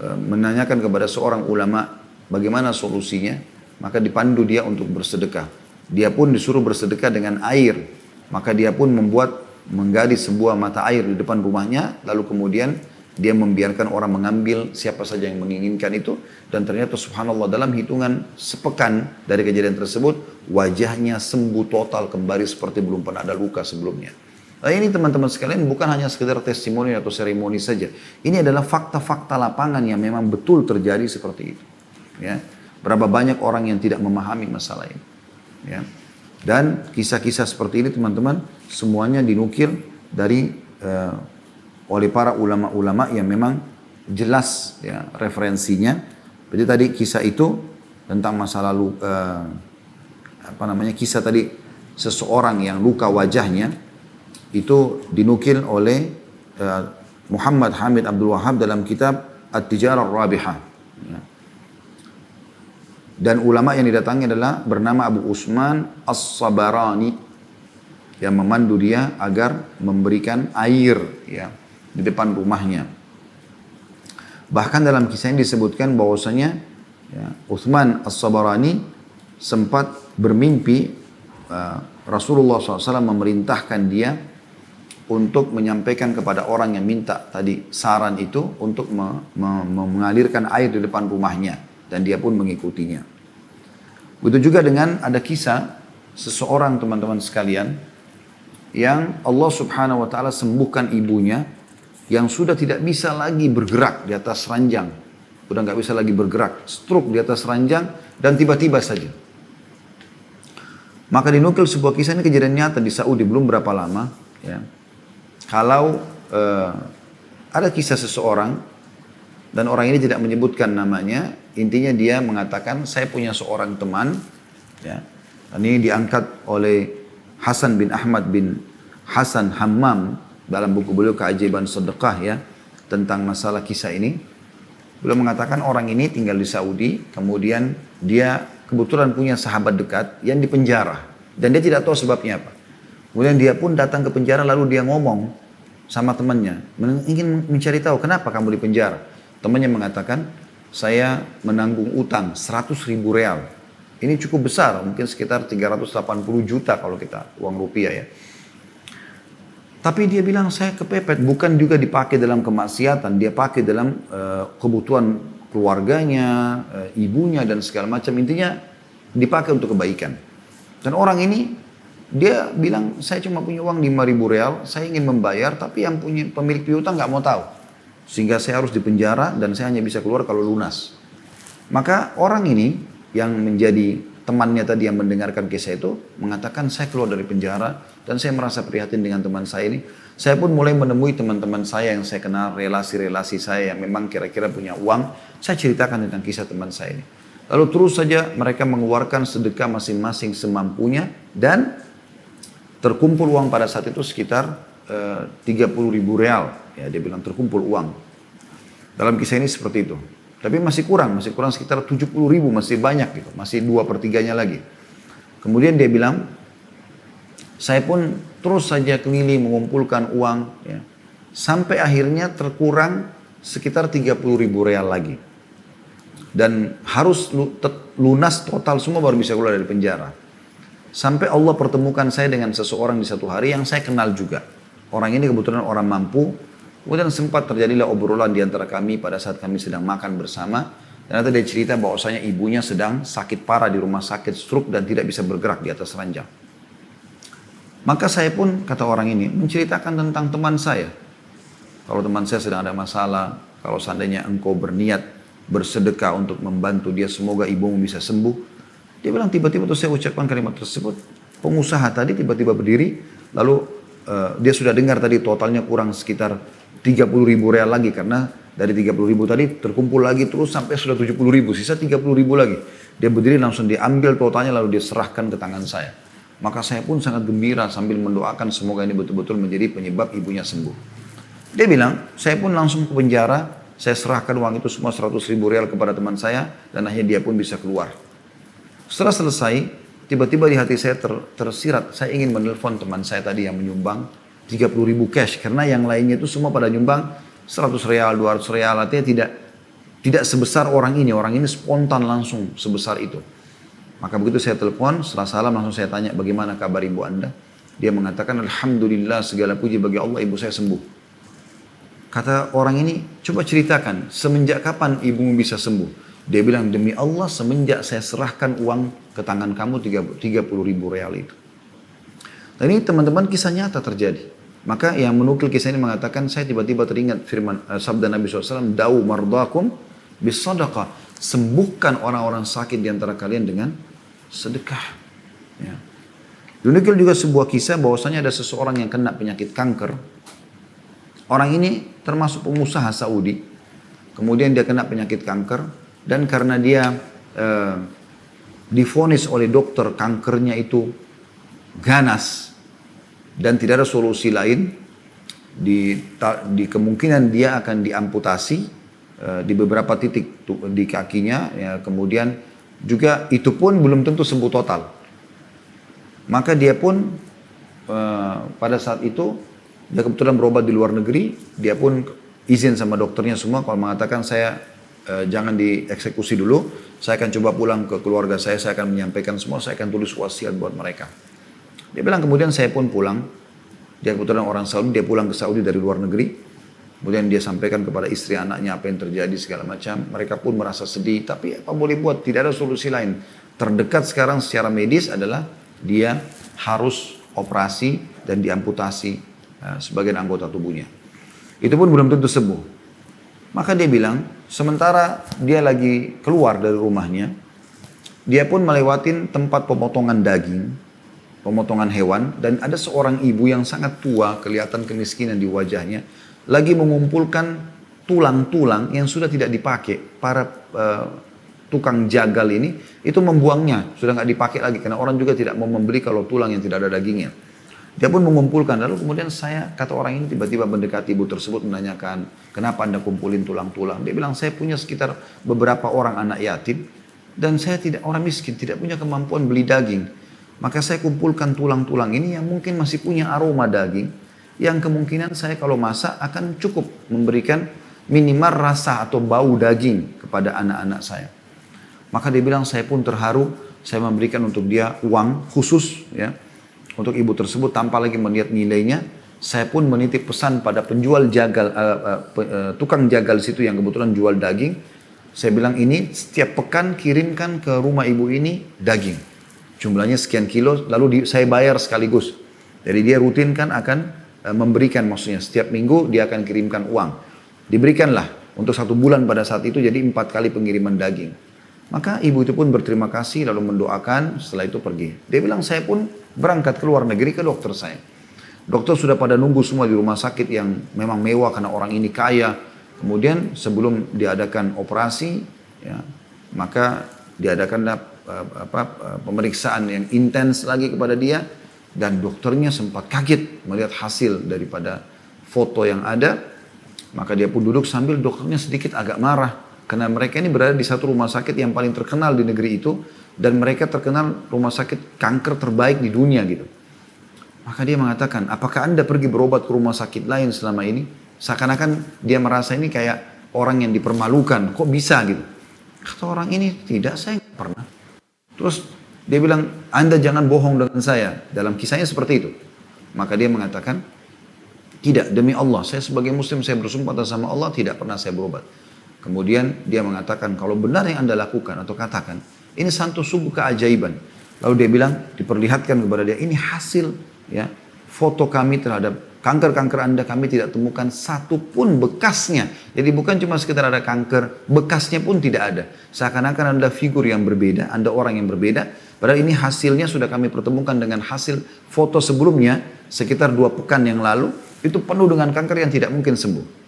menanyakan kepada seorang ulama bagaimana solusinya, maka dipandu dia untuk bersedekah. Dia pun disuruh bersedekah dengan air, maka dia pun menggali sebuah mata air di depan rumahnya, lalu kemudian dia membiarkan orang mengambil siapa saja yang menginginkan itu, dan ternyata subhanallah dalam hitungan sepekan dari kejadian tersebut wajahnya sembuh total kembali seperti belum pernah ada luka sebelumnya. Nah, ini teman-teman sekalian bukan hanya sekedar testimoni atau seremoni saja. Ini adalah fakta-fakta lapangan yang memang betul terjadi seperti itu. Ya. Berapa banyak orang yang tidak memahami masalah ini. Ya. Dan kisah-kisah seperti ini teman-teman semuanya dinukil dari oleh para ulama-ulama yang memang jelas ya referensinya. Jadi tadi kisah itu tentang masa lalu kisah tadi seseorang yang luka wajahnya itu dinukil oleh Muhammad Hamid Abdul Wahab dalam kitab At-Tijarah Ar-Rabihah. Ya. Dan ulama yang didatangi adalah bernama Abu Usman As-Sabarani yang memandu dia agar memberikan air ya di depan rumahnya. Bahkan dalam kisah ini disebutkan bahwasanya ya, Uthman As-Sabarani sempat bermimpi Rasulullah SAW memerintahkan dia untuk menyampaikan kepada orang yang minta tadi saran itu untuk mengalirkan air di depan rumahnya. Dan dia pun mengikutinya. Begitu juga dengan ada kisah seseorang teman-teman sekalian yang Allah subhanahu wa ta'ala sembuhkan ibunya yang sudah tidak bisa lagi bergerak di atas ranjang. Sudah nggak bisa lagi bergerak. Stroke di atas ranjang dan tiba-tiba saja. Maka dinukil sebuah kisah ini kejadian nyata di Saudi belum berapa lama. Ya. Kalau ada kisah seseorang dan orang ini tidak menyebutkan namanya, intinya dia mengatakan saya punya seorang teman, ya, dan ini diangkat oleh Hasan bin Ahmad bin Hasan Hammam dalam buku beliau Keajaiban Sedekah ya tentang masalah kisah ini. Beliau mengatakan orang ini tinggal di Saudi, kemudian dia kebetulan punya sahabat dekat yang dipenjara dan dia tidak tahu sebabnya apa. Kemudian dia pun datang ke penjara lalu dia ngomong sama temannya, ingin mencari tahu kenapa kamu di penjara. Temannya mengatakan, saya menanggung utang 100.000 real. Ini cukup besar, mungkin sekitar 380 juta kalau kita uang rupiah ya. Tapi dia bilang saya kepepet, bukan juga dipakai dalam kemaksiatan, dia pakai dalam kebutuhan keluarganya, ibunya dan segala macam. Intinya dipakai untuk kebaikan. Dan orang ini dia bilang saya cuma punya uang 5.000 real, saya ingin membayar tapi yang punya pemilik piutang nggak mau tahu. Sehingga saya harus dipenjara dan saya hanya bisa keluar kalau lunas. Maka orang ini yang menjadi temannya tadi yang mendengarkan kisah itu mengatakan saya keluar dari penjara dan saya merasa prihatin dengan teman saya ini. Saya pun mulai menemui teman-teman saya yang saya kenal, relasi-relasi saya yang memang kira-kira punya uang. Saya ceritakan tentang kisah teman saya ini. Lalu terus saja mereka mengeluarkan sedekah masing-masing semampunya dan terkumpul uang pada saat itu sekitar 30.000 real. Ya, dia bilang terkumpul uang. Dalam kisah ini seperti itu. Tapi masih kurang sekitar 70.000, masih banyak gitu. Masih 2/3-nya lagi. Kemudian dia bilang, saya pun terus saja keliling mengumpulkan uang. Ya, sampai akhirnya terkurang sekitar 30.000 real lagi. Dan harus lunas total semua baru bisa keluar dari penjara. Sampai Allah pertemukan saya dengan seseorang di satu hari yang saya kenal juga. Orang ini kebetulan orang mampu. Kemudian sempat terjadilah obrolan di antara kami pada saat kami sedang makan bersama. Ternyata dia cerita bahwasanya ibunya sedang sakit parah di rumah sakit stroke dan tidak bisa bergerak di atas ranjang. Maka saya pun, kata orang ini, menceritakan tentang teman saya. Kalau teman saya sedang ada masalah, kalau seandainya engkau berniat bersedekah untuk membantu dia, semoga ibumu bisa sembuh. Dia bilang tiba-tiba tuh saya ucapkan kalimat tersebut. Pengusaha tadi tiba-tiba berdiri, lalu dia sudah dengar tadi totalnya kurang sekitar 30.000 real lagi karena dari 30.000 tadi terkumpul lagi terus sampai sudah 70.000, sisa 30.000 lagi. Dia berdiri langsung diambil totalnya lalu dia serahkan ke tangan saya. Maka saya pun sangat gembira sambil mendoakan semoga ini betul-betul menjadi penyebab ibunya sembuh. Dia bilang, saya pun langsung ke penjara, saya serahkan uang itu semua 100.000 real kepada teman saya dan akhirnya dia pun bisa keluar. Setelah selesai, tiba-tiba di hati saya tersirat, saya ingin menelpon teman saya tadi yang menyumbang 30.000 cash. Karena yang lainnya itu semua pada nyumbang 100 real, 200 real. Artinya tidak sebesar orang ini spontan langsung sebesar itu. Maka begitu saya telepon, setelah salam langsung saya tanya bagaimana kabar ibu anda. Dia mengatakan Alhamdulillah segala puji bagi Allah ibu saya sembuh. Kata orang ini, coba ceritakan semenjak kapan ibumu bisa sembuh. Dia bilang demi Allah semenjak saya serahkan uang ke tangan kamu 30.000 real itu. Dan ini teman-teman kisah nyata terjadi. Maka yang menukil kisah ini mengatakan saya tiba-tiba teringat firman sabda Nabi SAW, Da'u mardakum bis sadaqah. sembuhkan orang-orang sakit di antara kalian dengan sedekah. Ya. Demikian juga sebuah kisah bahwasanya ada seseorang yang kena penyakit kanker. Orang ini termasuk pengusaha Saudi. Kemudian dia kena penyakit kanker dan karena dia divonis oleh dokter kankernya itu ganas dan tidak ada solusi lain, di kemungkinan dia akan diamputasi di beberapa titik di kakinya, ya, kemudian juga itu pun belum tentu sembuh total. Maka dia pun pada saat itu dia kebetulan berobat di luar negeri, dia pun izin sama dokternya semua kalau mengatakan saya jangan dieksekusi dulu, saya akan coba pulang ke keluarga saya akan menyampaikan semua, saya akan tulis wasiat buat mereka. Dia bilang kemudian saya pun pulang, dia kebetulan orang Saudi, dia pulang ke Saudi dari luar negeri. Kemudian dia sampaikan kepada istri anaknya apa yang terjadi segala macam. Mereka pun merasa sedih, tapi apa boleh buat, tidak ada solusi lain. Terdekat sekarang secara medis adalah dia harus operasi dan diamputasi sebagian anggota tubuhnya. Itu pun belum tentu sembuh. Maka dia bilang, sementara dia lagi keluar dari rumahnya, dia pun melewatin tempat pemotongan daging, pemotongan hewan, dan ada seorang ibu yang sangat tua, kelihatan kemiskinan di wajahnya, lagi mengumpulkan tulang-tulang yang sudah tidak dipakai. Para tukang jagal ini itu membuangnya, sudah nggak dipakai lagi karena orang juga tidak mau membeli kalau tulang yang tidak ada dagingnya. Dia pun mengumpulkan, lalu kemudian kata orang ini tiba-tiba mendekati ibu tersebut menanyakan, kenapa anda kumpulin tulang-tulang? Dia bilang, saya punya sekitar beberapa orang anak yatim dan saya tidak orang miskin, tidak punya kemampuan beli daging. Maka saya kumpulkan tulang-tulang ini yang mungkin masih punya aroma daging, yang kemungkinan saya kalau masak akan cukup memberikan minimal rasa atau bau daging kepada anak-anak saya. Maka dia bilang, saya pun terharu, saya memberikan untuk dia uang khusus ya untuk ibu tersebut tanpa lagi melihat nilainya. Saya pun menitip pesan pada penjual jagal, tukang jagal situ yang kebetulan jual daging. Saya bilang, ini setiap pekan kirimkan ke rumah ibu ini daging. Jumlahnya sekian kilo, lalu saya bayar sekaligus. Jadi dia rutin kan akan memberikan, maksudnya setiap minggu dia akan kirimkan uang. Diberikanlah untuk 1 bulan pada saat itu, jadi 4 kali pengiriman daging. Maka ibu itu pun berterima kasih lalu mendoakan, setelah itu pergi. Dia bilang, saya pun berangkat ke luar negeri ke dokter saya. Dokter sudah pada nunggu semua di rumah sakit yang memang mewah karena orang ini kaya. Kemudian sebelum diadakan operasi, ya, maka diadakanlah pemeriksaan yang intens lagi kepada dia. Dan dokternya sempat kaget melihat hasil daripada foto yang ada. Maka dia pun duduk sambil dokternya sedikit agak marah. Karena mereka ini berada di satu rumah sakit yang paling terkenal di negeri itu. Dan mereka terkenal rumah sakit kanker terbaik di dunia gitu. Maka dia mengatakan, apakah anda pergi berobat ke rumah sakit lain selama ini? Seakan-akan dia merasa ini kayak orang yang dipermalukan. Kok bisa gitu? Kata orang ini, tidak, saya nggak pernah. Terus dia bilang, anda jangan bohong dengan saya. Dalam kisahnya seperti itu. Maka dia mengatakan, tidak, demi Allah, saya sebagai muslim, saya bersumpah atas sama Allah, tidak pernah saya berobat. Kemudian dia mengatakan, kalau benar yang anda lakukan atau katakan, ini satu sungguh keajaiban. Lalu dia bilang, diperlihatkan kepada dia, ini hasil ya foto kami terhadap kanker-kanker anda, kami tidak temukan satu pun bekasnya. Jadi bukan cuma sekedar ada kanker, bekasnya pun tidak ada. Seakan-akan anda figur yang berbeda, anda orang yang berbeda. Padahal ini hasilnya sudah kami pertemukan dengan hasil foto sebelumnya, sekitar 2 pekan yang lalu, itu penuh dengan kanker yang tidak mungkin sembuh.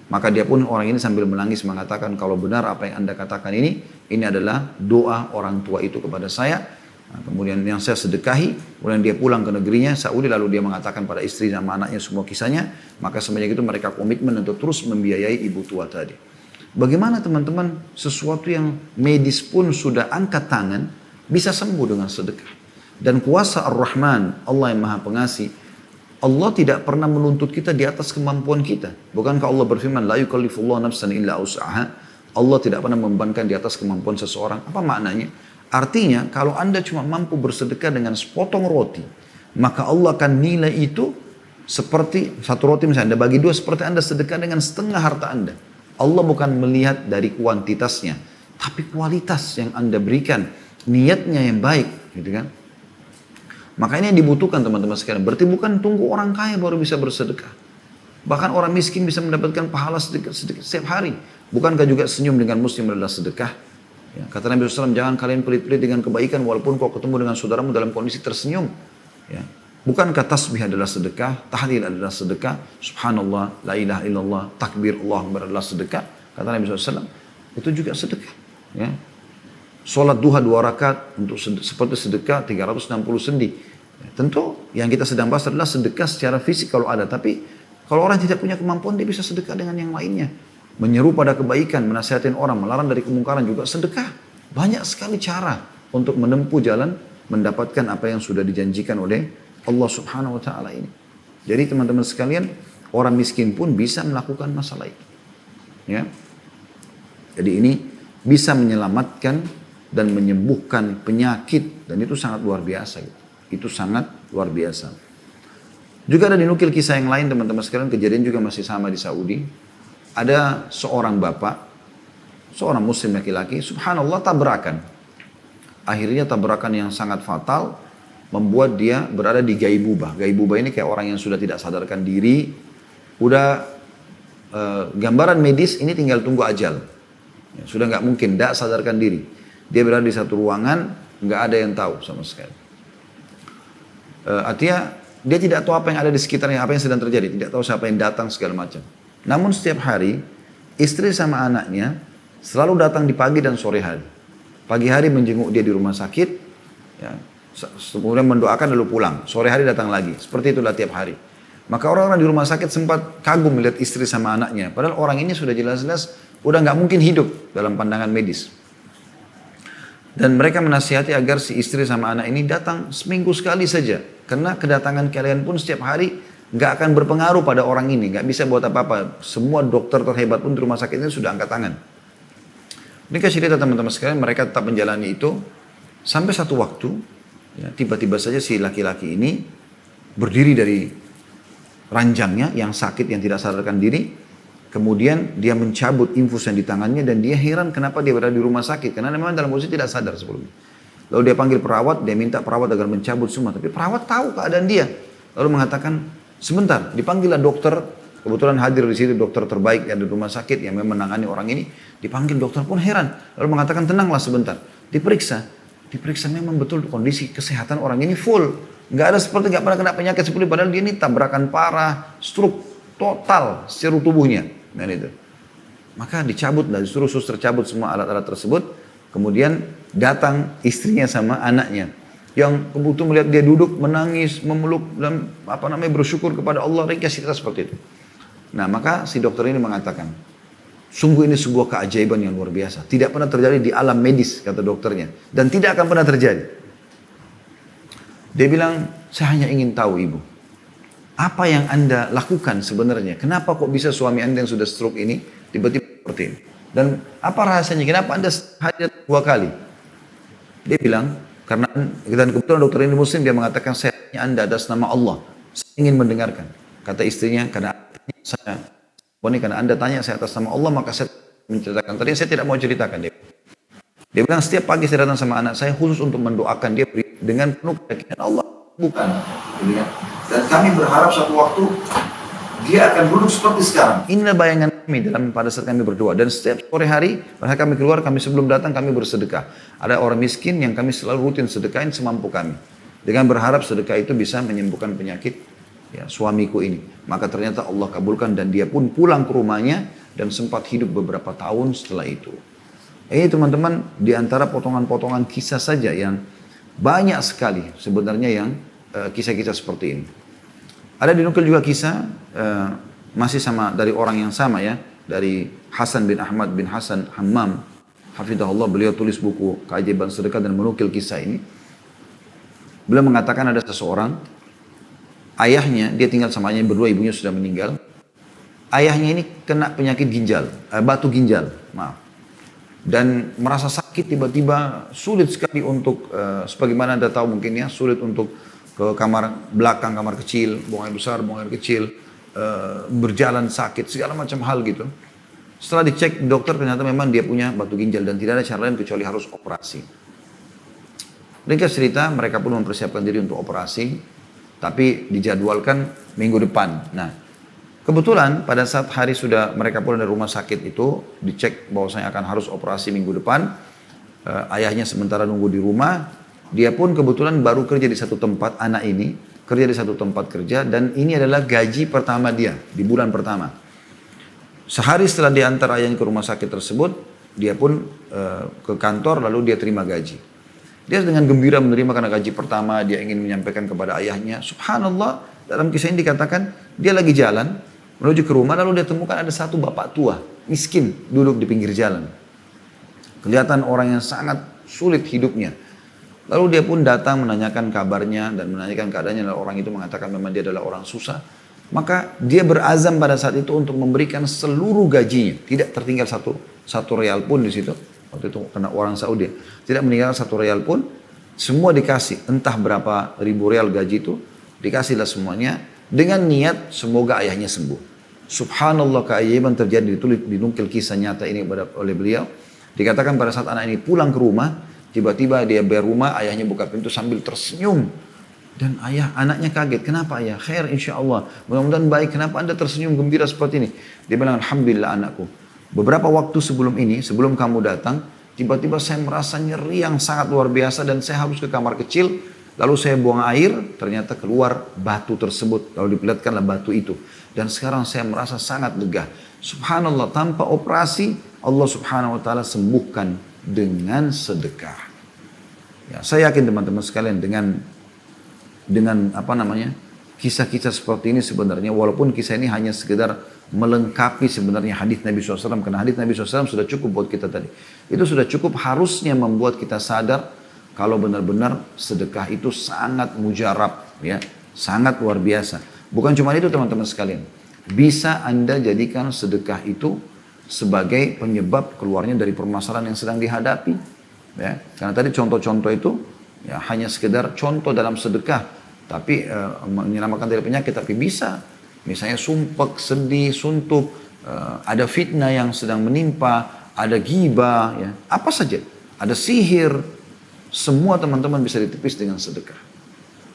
Maka dia pun orang ini sambil menangis mengatakan, kalau benar apa yang anda katakan ini adalah doa orang tua itu kepada saya. Nah, kemudian yang saya sedekahi, kemudian dia pulang ke negerinya Saudi, lalu dia mengatakan pada istri dan anaknya semua kisahnya. Maka semenjak itu mereka komitmen untuk terus membiayai ibu tua tadi. Bagaimana teman-teman, sesuatu yang medis pun sudah angkat tangan bisa sembuh dengan sedekah. Dan kuasa Ar-Rahman, Allah yang Maha Pengasih, Allah tidak pernah menuntut kita di atas kemampuan kita. Bukankah Allah berfirman, la yukallifullahu nafsan illa usaha. Allah tidak pernah membebankan di atas kemampuan seseorang. Apa maknanya? Artinya, kalau anda cuma mampu bersedekah dengan sepotong roti, maka Allah akan nilai itu seperti satu roti misalnya, anda bagi 2, seperti anda sedekah dengan setengah harta anda. Allah bukan melihat dari kuantitasnya, tapi kualitas yang anda berikan, niatnya yang baik, gitu kan? Maka ini yang dibutuhkan teman-teman sekalian. Berarti bukan tunggu orang kaya baru bisa bersedekah. Bahkan orang miskin bisa mendapatkan pahala sedikit setiap hari. Bukankah juga senyum dengan muslim adalah sedekah? Ya, kata Nabi SAW, jangan kalian pelit-pelit dengan kebaikan walaupun kau ketemu dengan saudaramu dalam kondisi tersenyum. Ya. Bukankah tasbih adalah sedekah, tahlil adalah sedekah, subhanallah, la ilaha illallah, takbir Allah Akbar adalah sedekah. Kata Nabi SAW, itu juga sedekah. Ya. Sholat duha 2 rakaat untuk seperti sedekah 360 sendi. Ya, tentu yang kita sedang bahas adalah sedekah secara fisik kalau ada. Tapi kalau orang tidak punya kemampuan, dia bisa sedekah dengan yang lainnya. Menyeru pada kebaikan, menasihatin orang, melarang dari kemungkaran juga sedekah. Banyak sekali cara untuk menempuh jalan mendapatkan apa yang sudah dijanjikan oleh Allah Subhanahu wa taala ini. Jadi teman-teman sekalian, orang miskin pun bisa melakukan masalah itu. Ya. Jadi ini bisa menyelamatkan dan menyembuhkan penyakit dan itu sangat luar biasa gitu. Itu sangat luar biasa. Juga ada dinukil kisah yang lain teman-teman sekalian, kejadian juga masih sama di Saudi. Ada seorang bapak, seorang muslim laki-laki, subhanallah tabrakan. Akhirnya tabrakan yang sangat fatal membuat dia berada di gaibubah. Gaibubah ini kayak orang yang sudah tidak sadarkan diri, udah gambaran medis ini tinggal tunggu ajal. Ya, sudah nggak mungkin, tidak sadarkan diri. Dia berada di satu ruangan, nggak ada yang tahu sama sekali. Artinya dia tidak tahu apa yang ada di sekitarnya, apa yang sedang terjadi, tidak tahu siapa yang datang segala macam. Namun setiap hari, istri sama anaknya selalu datang di pagi dan sore hari. Pagi hari menjenguk dia di rumah sakit, ya, kemudian mendoakan lalu pulang. Sore hari datang lagi, seperti itulah tiap hari. Maka orang-orang di rumah sakit sempat kagum melihat istri sama anaknya. Padahal orang ini sudah jelas-jelas udah nggak mungkin hidup dalam pandangan medis. Dan mereka menasihati agar si istri sama anak ini datang seminggu sekali saja. Karena kedatangan kalian pun setiap hari nggak akan berpengaruh pada orang ini, nggak bisa buat apa-apa. Semua dokter terhebat pun di rumah sakit ini sudah angkat tangan. Ini kasih cerita teman-teman sekalian, mereka tetap menjalani itu sampai satu waktu, ya, tiba-tiba saja si laki-laki ini berdiri dari ranjangnya yang sakit, yang tidak sadarkan diri. Kemudian dia mencabut infus yang di tangannya dan dia heran kenapa dia berada di rumah sakit, karena memang dalam posisi tidak sadar sebelumnya. Lalu dia panggil perawat, dia minta perawat agar mencabut semua, tapi perawat tahu keadaan dia. Lalu mengatakan, sebentar, dipanggillah dokter, kebetulan hadir di situ dokter terbaik yang di rumah sakit yang memang menangani orang ini. Dipanggil dokter pun heran, lalu mengatakan tenanglah sebentar. Diperiksa memang betul kondisi kesehatan orang ini full. Nggak ada seperti nggak pernah kena penyakit seperti padahal dia ini tabrakan parah, stroke total seluruh tubuhnya. Dan itu. Maka dicabut dan disuruh suster cabut semua alat-alat tersebut. Kemudian datang istrinya sama anaknya. Yang kebetulan melihat dia duduk, menangis, memeluk, dan bersyukur kepada Allah. Ringkas cerita seperti itu. Nah maka si dokter ini mengatakan, sungguh ini sebuah keajaiban yang luar biasa. Tidak pernah terjadi di alam medis, kata dokternya. Dan tidak akan pernah terjadi. Dia bilang, saya hanya ingin tahu ibu. Apa yang anda lakukan sebenarnya? Kenapa kok bisa suami anda yang sudah stroke ini tiba-tiba seperti ini? Dan apa rahasianya? Kenapa anda hadir 2 kali? Dia bilang, karena dan kebetulan dokter ini muslim, dia mengatakan saya tanya anda atas nama Allah. Saya ingin mendengarkan. Kata istrinya, karena anda tanya saya atas nama Allah, maka saya menceritakan. Tadi saya tidak mau ceritakan. Dia bilang setiap pagi saya datang sama anak saya khusus untuk mendoakan dia dengan penuh keyakinan Allah. Bukan. Dan kami berharap suatu waktu dia akan duduk seperti sekarang. Inilah bayangan kami pada saat kami berdoa. Dan setiap sore hari, pada kami keluar, kami sebelum datang, kami bersedekah. Ada orang miskin yang kami selalu rutin sedekahin semampu kami. Dengan berharap sedekah itu bisa menyembuhkan penyakit ya, suamiku ini. Maka ternyata Allah kabulkan dan dia pun pulang ke rumahnya dan sempat hidup beberapa tahun setelah itu. Ini teman-teman diantara potongan-potongan kisah saja yang banyak sekali sebenarnya yang kisah-kisah seperti ini. Ada dinukil juga kisah masih sama dari orang yang sama ya, dari Hasan bin Ahmad bin Hasan Hammam, hafizahullah. Beliau tulis buku Keajaiban Sedekah dan menukil kisah ini. Beliau mengatakan ada seseorang, ayahnya, dia tinggal sama ayahnya berdua, ibunya sudah meninggal. Ayahnya ini kena penyakit ginjal, batu ginjal, maaf. Dan merasa sakit tiba-tiba, sulit sekali untuk, sebagaimana Anda tahu mungkin ya, sulit untuk ke kamar belakang, kamar kecil, buang air besar, buang air kecil, berjalan sakit, segala macam hal gitu. Setelah dicek dokter ternyata memang dia punya batu ginjal dan tidak ada cara lain kecuali harus operasi. Ringkas cerita, mereka pun mempersiapkan diri untuk operasi, tapi dijadwalkan minggu depan. Nah, Kebetulan pada saat hari sudah mereka pulang dari rumah sakit itu, dicek bahwasanya akan harus operasi minggu depan. Ayahnya sementara nunggu di rumah. Dia pun kebetulan baru kerja di satu tempat, anak ini kerja di satu tempat kerja, dan ini adalah gaji pertama dia di bulan pertama. Sehari setelah diantar ayahnya ke rumah sakit tersebut, dia pun ke kantor lalu dia terima gaji. Dia dengan gembira menerima karena gaji pertama, dia ingin menyampaikan kepada ayahnya. Subhanallah, dalam kisah ini dikatakan dia lagi jalan menuju ke rumah, lalu dia temukan ada satu bapak tua, miskin, duduk di pinggir jalan. Kelihatan orang yang sangat sulit hidupnya. Lalu dia pun datang menanyakan kabarnya dan menanyakan keadaannya. Orang itu mengatakan memang dia adalah orang susah. Maka dia berazam pada saat itu untuk memberikan seluruh gajinya. Tidak tertinggal satu real pun di situ. Waktu itu karena orang Saudi. Tidak meninggalkan satu real pun. Semua dikasih. Entah berapa ribu real gaji itu. Dikasihlah semuanya. Dengan niat semoga ayahnya sembuh. Subhanallah, keajaiban terjadi, dinukil kisah nyata ini oleh beliau. Dikatakan pada saat anak ini pulang ke rumah. Tiba-tiba dia bayar rumah, ayahnya buka pintu sambil tersenyum. Dan anaknya kaget. Kenapa ayah? Khair insya Allah. Mudah-mudahan baik. Kenapa anda tersenyum gembira seperti ini? Dia bilang, alhamdulillah anakku. Beberapa waktu sebelum ini, sebelum kamu datang, tiba-tiba saya merasa nyeri yang sangat luar biasa dan saya harus ke kamar kecil. Lalu saya buang air, ternyata keluar batu tersebut. Lalu diperlihatkanlah batu itu. Dan sekarang saya merasa sangat lega. Subhanallah, tanpa operasi, Allah subhanahu wa ta'ala sembuhkan dengan sedekah. Ya, saya yakin teman-teman sekalian dengan kisah-kisah seperti ini sebenarnya, walaupun kisah ini hanya sekedar melengkapi sebenarnya hadis Nabi SAW, karena hadis Nabi SAW sudah cukup buat kita tadi. Itu sudah cukup, harusnya membuat kita sadar kalau benar-benar sedekah itu sangat mujarab, ya, sangat luar biasa. Bukan cuma itu teman-teman sekalian, bisa Anda jadikan sedekah itu sebagai penyebab keluarnya dari permasalahan yang sedang dihadapi, ya. Karena tadi contoh-contoh itu ya hanya sekedar contoh dalam sedekah, tapi menyelamatkan dari penyakit. Tapi bisa misalnya sumpek, sedih, suntuk, ada fitnah yang sedang menimpa, ada ghibah, ya, apa saja, ada sihir, semua teman-teman bisa ditepis dengan sedekah.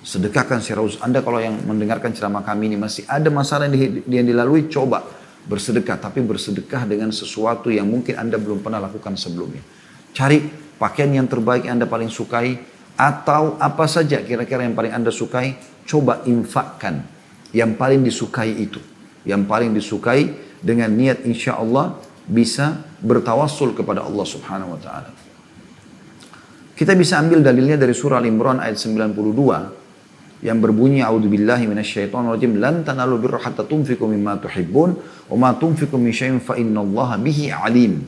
Sedekahkan secara khusus. Anda kalau yang mendengarkan ceramah kami ini masih ada masalah yang dilalui, coba bersedekah, tapi bersedekah dengan sesuatu yang mungkin Anda belum pernah lakukan sebelumnya. Cari pakaian yang terbaik yang Anda paling sukai, atau apa saja kira-kira yang paling Anda sukai, coba infakkan yang paling disukai itu. Yang paling disukai dengan niat insya Allah bisa bertawassul kepada Allah subhanahu wa ta'ala. Kita bisa ambil dalilnya dari surah Al-Imran ayat 92 yang berbunyi a'udzubillahi minasyaitonirrajim lan tanalu birra hatta tunfiqu mimma tuhibbun wa ma tunfiqu min syai'in fa innallaha bihi alim.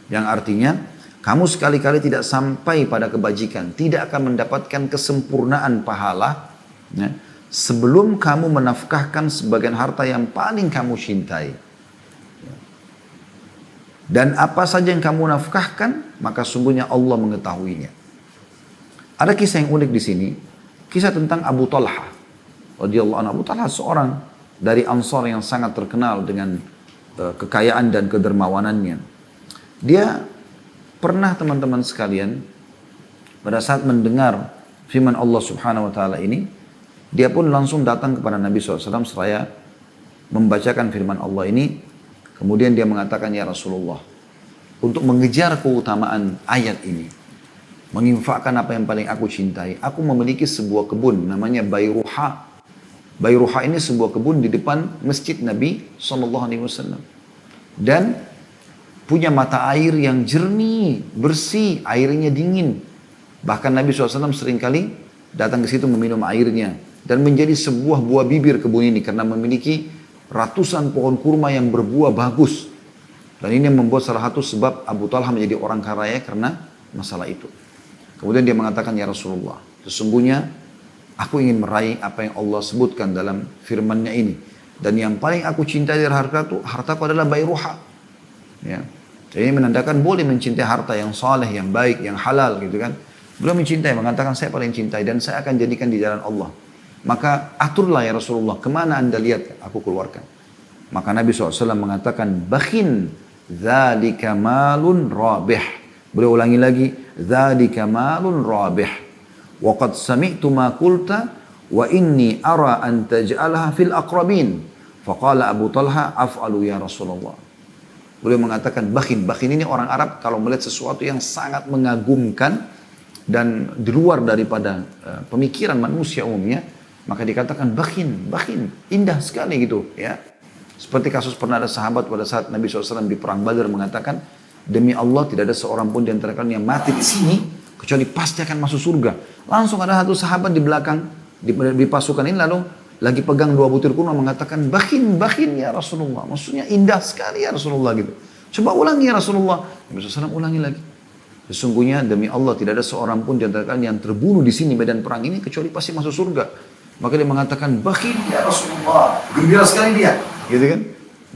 Yang artinya kamu sekali-kali tidak sampai pada kebajikan, tidak akan mendapatkan kesempurnaan pahala, ya, sebelum kamu menafkahkan sebagian harta yang paling kamu cintai. Dan apa saja yang kamu nafkahkan, maka sungguhnya Allah mengetahuinya. Ada kisah yang unik di sini. Kisah tentang Abu Talha radhiyallahu anhu. Abu Talha seorang dari Ansar yang sangat terkenal dengan kekayaan dan kedermawanannya. Dia pernah teman-teman sekalian pada saat mendengar firman Allah subhanahu wa ta'ala ini, dia pun langsung datang kepada Nabi SAW seraya membacakan firman Allah ini. Kemudian dia mengatakan, ya Rasulullah, untuk mengejar keutamaan ayat ini, menginfakkan apa yang paling aku cintai, aku memiliki sebuah kebun namanya Bayruha. Bayruha ini sebuah kebun di depan masjid Nabi SAW. Dan punya mata air yang jernih, bersih, airnya dingin. Bahkan Nabi SAW seringkali datang ke situ meminum airnya. Dan menjadi sebuah buah bibir kebun ini karena memiliki ratusan pohon kurma yang berbuah bagus. Dan ini membuat salah satu sebab Abu Talha menjadi orang kaya karena masalah itu. Kemudian dia mengatakan, ya Rasulullah, sesungguhnya aku ingin meraih apa yang Allah sebutkan dalam firman-Nya ini. Dan yang paling aku cintai dari hartaku adalah Bayruha. Ya. Jadi ini menandakan boleh mencintai harta yang saleh, yang baik, yang halal gitu kan. Beliau mencintai, mengatakan saya paling cintai dan saya akan jadikan di jalan Allah. Maka aturlah ya Rasulullah, kemana anda lihat aku keluarkan. Maka Nabi SAW mengatakan, bakhin, dzalika malun rabih. Beliau ulangi lagi, dzalika malun rabih. Wa qad sami'tu ma qulta wa inni ara an taj'alaha fil aqrabin. Faqala Abu Talha af'alu ya Rasulullah. Beliau mengatakan bakhin. Bakhin ini orang Arab kalau melihat sesuatu yang sangat mengagumkan dan di luar daripada pemikiran manusia umumnya, maka dikatakan bakhin, bakhin, indah sekali gitu ya. Seperti kasus pernah ada sahabat pada saat Nabi SAW di perang Badar mengatakan, demi Allah tidak ada seorang pun di antara kalian yang mati di sini kecuali pasti akan masuk surga. Langsung ada satu sahabat di belakang di pasukan ini lalu lagi pegang 2 butir kurma mengatakan bakhin, bakhin ya Rasulullah. Maksudnya indah sekali ya Rasulullah gitu. Coba ulangi ya Rasulullah. Nabi SAW ulangi lagi. Sesungguhnya demi Allah tidak ada seorang pun di antara kalian yang terbunuh di sini medan perang ini kecuali pasti masuk surga. Maka dia mengatakan bakhin ya Rasulullah. Gembira sekali dia. Gitu kan?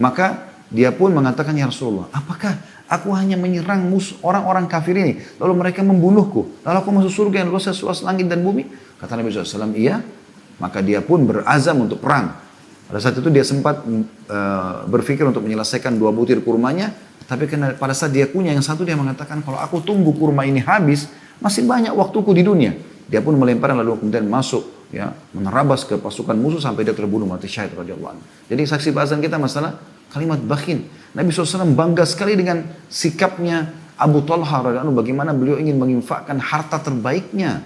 Maka dia pun mengatakan ya Rasulullah, apakah aku hanya menyerang orang-orang kafir ini lalu mereka membunuhku lalu aku masuk surga yang luas langit dan bumi? Kata Nabi SAW, iya. Maka dia pun berazam untuk perang. Pada saat itu dia sempat berpikir untuk menyelesaikan 2 butir kurmanya. Tapi pada saat dia punya yang satu, dia mengatakan, kalau aku tunggu kurma ini habis, masih banyak waktuku di dunia. Dia pun melempar lalu kemudian masuk, ya, menerabas ke pasukan musuh sampai dia terbunuh mati syahid radhiyallahu anhu. Jadi saksi bahasan kita masalah kalimat bakhin. Nabi SAW bangga sekali dengan sikapnya Abu Talha radhiyallahu anhu, bagaimana beliau ingin menginfakkan harta terbaiknya.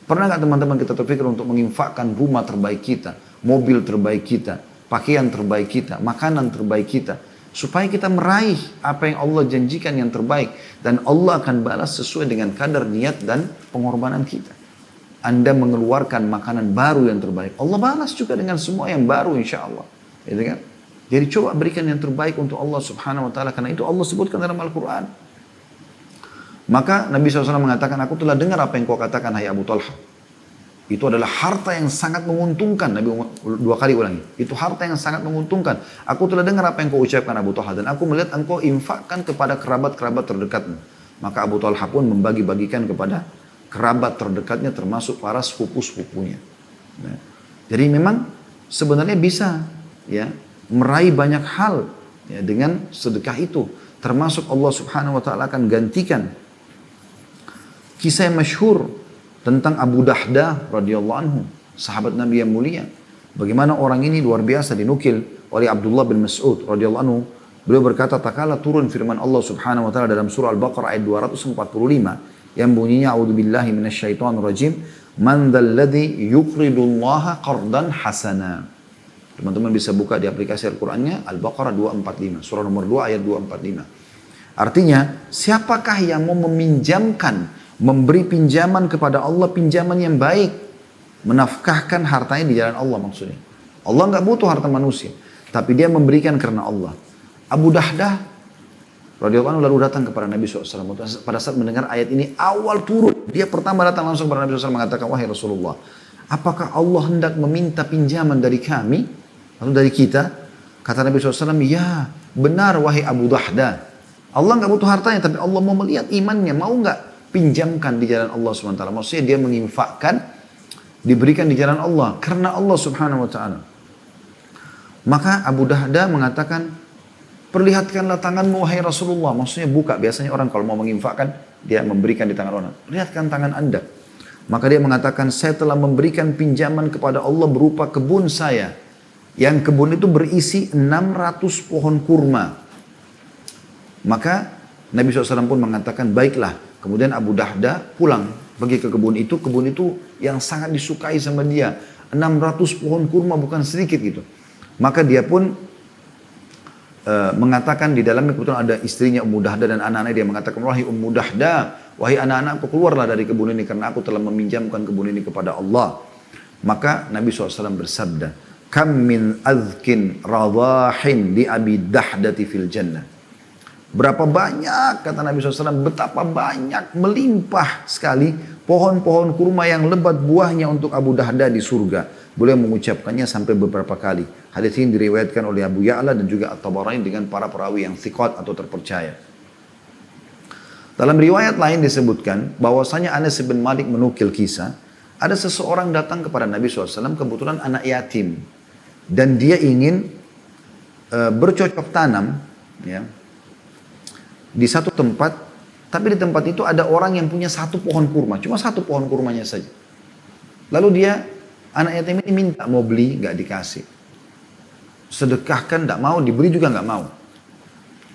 Pernah nggak teman-teman kita terpikir untuk menginfakkan rumah terbaik kita, mobil terbaik kita, pakaian terbaik kita, makanan terbaik kita, supaya kita meraih apa yang Allah janjikan yang terbaik, dan Allah akan balas sesuai dengan kadar niat dan pengorbanan kita. Anda mengeluarkan makanan baru yang terbaik, Allah balas juga dengan semua yang baru insya Allah, gitu kan? Jadi coba berikan yang terbaik untuk Allah Subhanahu Wa Taala, karena itu Allah sebutkan dalam Al-Quran. Maka Nabi SAW mengatakan, aku telah dengar apa yang kau katakan hai Abu Talha. Itu adalah harta yang sangat menguntungkan. Nabi 2 kali ulangi. Itu harta yang sangat menguntungkan. Aku telah dengar apa yang kau ucapkan Abu Talha. Dan aku melihat engkau infakkan kepada kerabat-kerabat terdekatmu. Maka Abu Talha pun membagi-bagikan kepada kerabat terdekatnya termasuk para sepupu-sepupunya. Ya. Jadi memang sebenarnya bisa ya meraih banyak hal ya, dengan sedekah itu. Termasuk Allah Subhanahu Wa Taala akan gantikan. Kisah yang masyhur tentang Abu Dahdah radhiyallahu anhu, sahabat Nabi yang mulia. Bagaimana orang ini luar biasa dinukil oleh Abdullah bin Mas'ud radhiyallahu anhu. Beliau berkata, tak kala turun firman Allah Subhanahu wa taala dalam surah Al-Baqarah ayat 245 yang bunyinya a'udzubillahi minasyaitonirrajim, man dzalladzi yuqridullaha qardan hasana. Teman-teman bisa buka di aplikasi Al-Qur'annya Al-Baqarah 245, surah nomor 2 ayat 245. Artinya, siapakah yang mau meminjamkan, memberi pinjaman kepada Allah, pinjaman yang baik, menafkahkan hartanya di jalan Allah maksudnya. Allah nggak butuh harta manusia, tapi dia memberikan karena Allah. Abu Dahdah radhiyallahu anhu lalu datang kepada Nabi SAW. Pada saat mendengar ayat ini awal turun, dia pertama datang langsung kepada Nabi SAW mengatakan, wahai Rasulullah, apakah Allah hendak meminta pinjaman dari kami atau dari kita? Kata Nabi SAW, ya benar wahai Abu Dahdah. Allah nggak butuh hartanya, tapi Allah mau melihat imannya, mau nggak pinjamkan di jalan Allah SWT. Maksudnya dia menginfakkan, diberikan di jalan Allah karena Allah Subhanahu Wa Taala. Maka Abu Dahdah mengatakan, perlihatkanlah tanganmu wahai Rasulullah. Maksudnya buka. Biasanya orang kalau mau menginfakkan, dia memberikan di tangan orang. Lihatkan tangan anda. Maka dia mengatakan, saya telah memberikan pinjaman kepada Allah berupa kebun saya. Yang kebun itu berisi 600 pohon kurma. Maka Nabi SAW pun mengatakan, baiklah. Kemudian Abu Dahdah pulang, pergi ke kebun itu yang sangat disukai sama dia. 600 pohon kurma bukan sedikit gitu. Maka dia pun mengatakan di dalamnya kebetulan ada istrinya Ummu Dahdah dan anak-anaknya. Dia mengatakan, wahai Ummu Dahdah, wahai anak-anakku, keluarlah dari kebun ini karena aku telah meminjamkan kebun ini kepada Allah. Maka Nabi SAW bersabda, kam min azkin radahin li Abi Dahdati fil jannah. Berapa banyak, kata Nabi SAW, betapa banyak, melimpah sekali pohon-pohon kurma yang lebat buahnya untuk Abu Dahdah di surga. Beliau mengucapkannya sampai beberapa kali. Hadis ini diriwayatkan oleh Abu Ya'la dan juga At-Tabarani dengan para perawi yang thiqat atau terpercaya. Dalam riwayat lain disebutkan bahwasanya Anas bin Malik menukil kisah, ada seseorang datang kepada Nabi SAW, kebetulan anak yatim. Dan dia ingin bercocok tanam, ya, di satu tempat, tapi di tempat itu ada orang yang punya 1 pohon kurma, cuma 1 pohon kurmanya saja. Lalu dia, anak yatim ini minta mau beli, nggak dikasih. sedekahkan tidak mau, diberi juga nggak mau.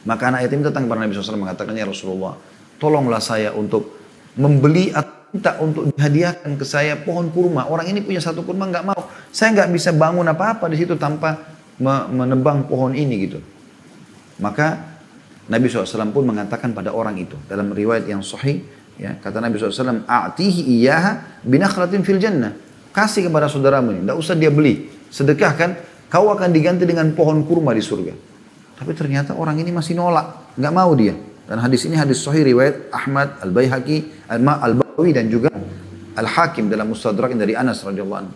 Maka anak yatim datang kepada Nabi SAW mengatakan, ya Rasulullah, tolonglah saya untuk membeli atau minta untuk dihadiahkan ke saya pohon kurma. Orang ini punya satu kurma nggak mau. Saya nggak bisa bangun apa-apa di situ tanpa menebang pohon ini gitu. Maka Nabi SAW pun mengatakan pada orang itu dalam riwayat yang sahih, ya, kata Nabi SAW, a'tihi iyaha binakhlatin fil jannah. Kasih kepada saudaramu ini, tidak usah dia beli, sedekahkan, kau akan diganti dengan pohon kurma di surga. Tapi ternyata orang ini masih nolak, nggak mau dia. Dan hadis ini hadis sahih riwayat Ahmad, Al-Baihaqi, Al-Bawi dan juga Al-Hakim dalam Mustadrak dari Anas radhiyallahu anhu.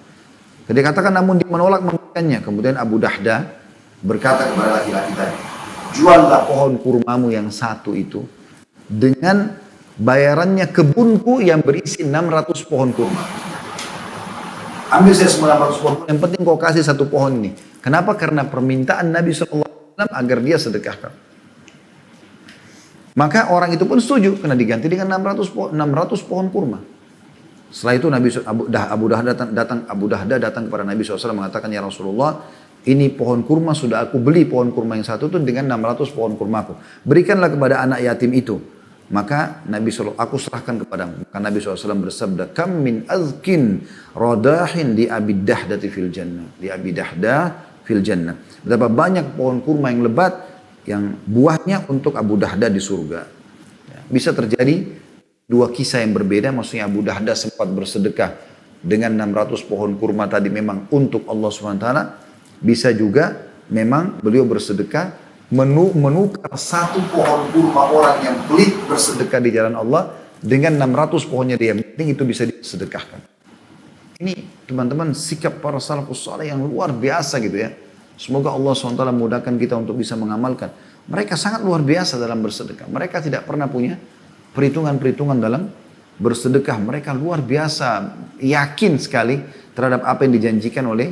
Dia katakan namun dia menolak memberikannya. Kemudian Abu Dahda berkata kepada laki-laki tadi, juallah pohon kurmamu yang satu itu dengan bayarannya kebunku yang berisi 600 pohon kurma. Ambil saya semua 600 pohon, yang penting kau kasih satu pohon ini. Kenapa? Karena permintaan Nabi SAW agar dia sedekahkan. Maka orang itu pun setuju, karena diganti dengan 600 pohon kurma. Setelah itu Abu Dahda datang kepada Nabi SAW mengatakan, ya Rasulullah, ini pohon kurma sudah aku beli pohon kurma yang satu itu dengan 600 pohon kurmaku. Berikanlah kepada anak yatim itu. Maka Nabi SAW, aku serahkan kepadamu. Maka Nabi SAW bersabda, kam min azkin radahin di Abi Dahdati fil jannah. Di Abi Dahda fil jannah. Betapa banyak pohon kurma yang lebat, yang buahnya untuk Abu Dahda di surga. Ya, bisa terjadi dua kisah yang berbeda, maksudnya Abu Dahda sempat bersedekah dengan 600 pohon kurma tadi memang untuk Allah SWT. Bisa juga memang beliau bersedekah menukar satu pohon kurma orang yang pelit bersedekah di jalan Allah dengan 600 pohonnya dia. Yang penting itu bisa disedekahkan. Ini teman-teman sikap para salafus saleh yang luar biasa gitu ya. Semoga Allah SWT memudahkan kita untuk bisa mengamalkan. Mereka sangat luar biasa dalam bersedekah. Mereka tidak pernah punya perhitungan-perhitungan dalam bersedekah. Mereka luar biasa, yakin sekali terhadap apa yang dijanjikan oleh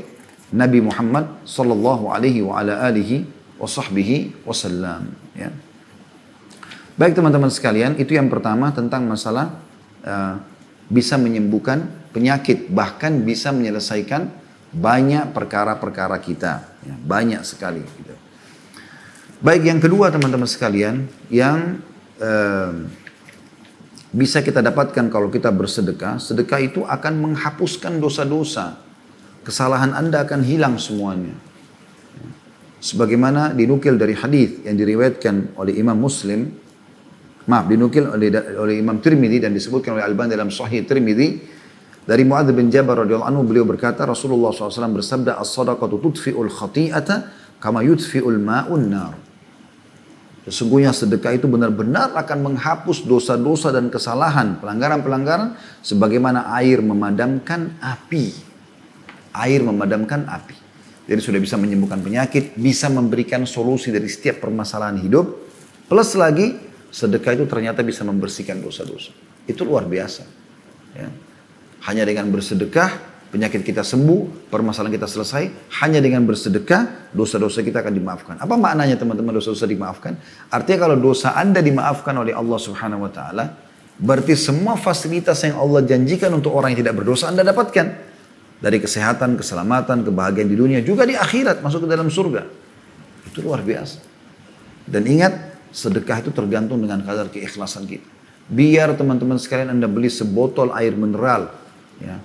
Nabi Muhammad sallallahu alaihi wa ala alihi wa sahbihi wasallam. Ya. Baik teman-teman sekalian, itu yang pertama tentang masalah bisa menyembuhkan penyakit, bahkan bisa menyelesaikan banyak perkara-perkara kita. Ya, banyak sekali. Gitu. Baik, yang kedua teman-teman sekalian, yang bisa kita dapatkan kalau kita bersedekah, sedekah itu akan menghapuskan dosa-dosa. Kesalahan Anda akan hilang semuanya. Sebagaimana dinukil dari hadis yang diriwayatkan oleh Imam Muslim, dinukil oleh Imam Tirmidzi dan disebutkan oleh Albani dalam Sahih Tirmidzi dari Muadz bin Jabal radhiyallahu anhu, beliau berkata, Rasulullah SAW bersabda, as-sadaqatu tudfi'ul khati'ata kama yudfi'ul ma'un nar. Sesungguhnya sedekah itu benar-benar akan menghapus dosa-dosa dan kesalahan, pelanggaran-pelanggaran, sebagaimana air memadamkan api. Air memadamkan api. Jadi sudah bisa menyembuhkan penyakit, bisa memberikan solusi dari setiap permasalahan hidup. Plus lagi, sedekah itu ternyata bisa membersihkan dosa-dosa. Itu luar biasa. Ya. Hanya dengan bersedekah, penyakit kita sembuh, permasalahan kita selesai. Hanya dengan bersedekah, dosa-dosa kita akan dimaafkan. Apa maknanya teman-teman dosa-dosa dimaafkan? Artinya kalau dosa Anda dimaafkan oleh Allah Subhanahu Wa Taala, berarti semua fasilitas yang Allah janjikan untuk orang yang tidak berdosa Anda dapatkan. Dari kesehatan, keselamatan, kebahagiaan di dunia, juga di akhirat masuk ke dalam surga. Itu luar biasa. Dan ingat, sedekah itu tergantung dengan kadar keikhlasan kita. Biar teman-teman sekalian Anda beli sebotol air mineral, ya,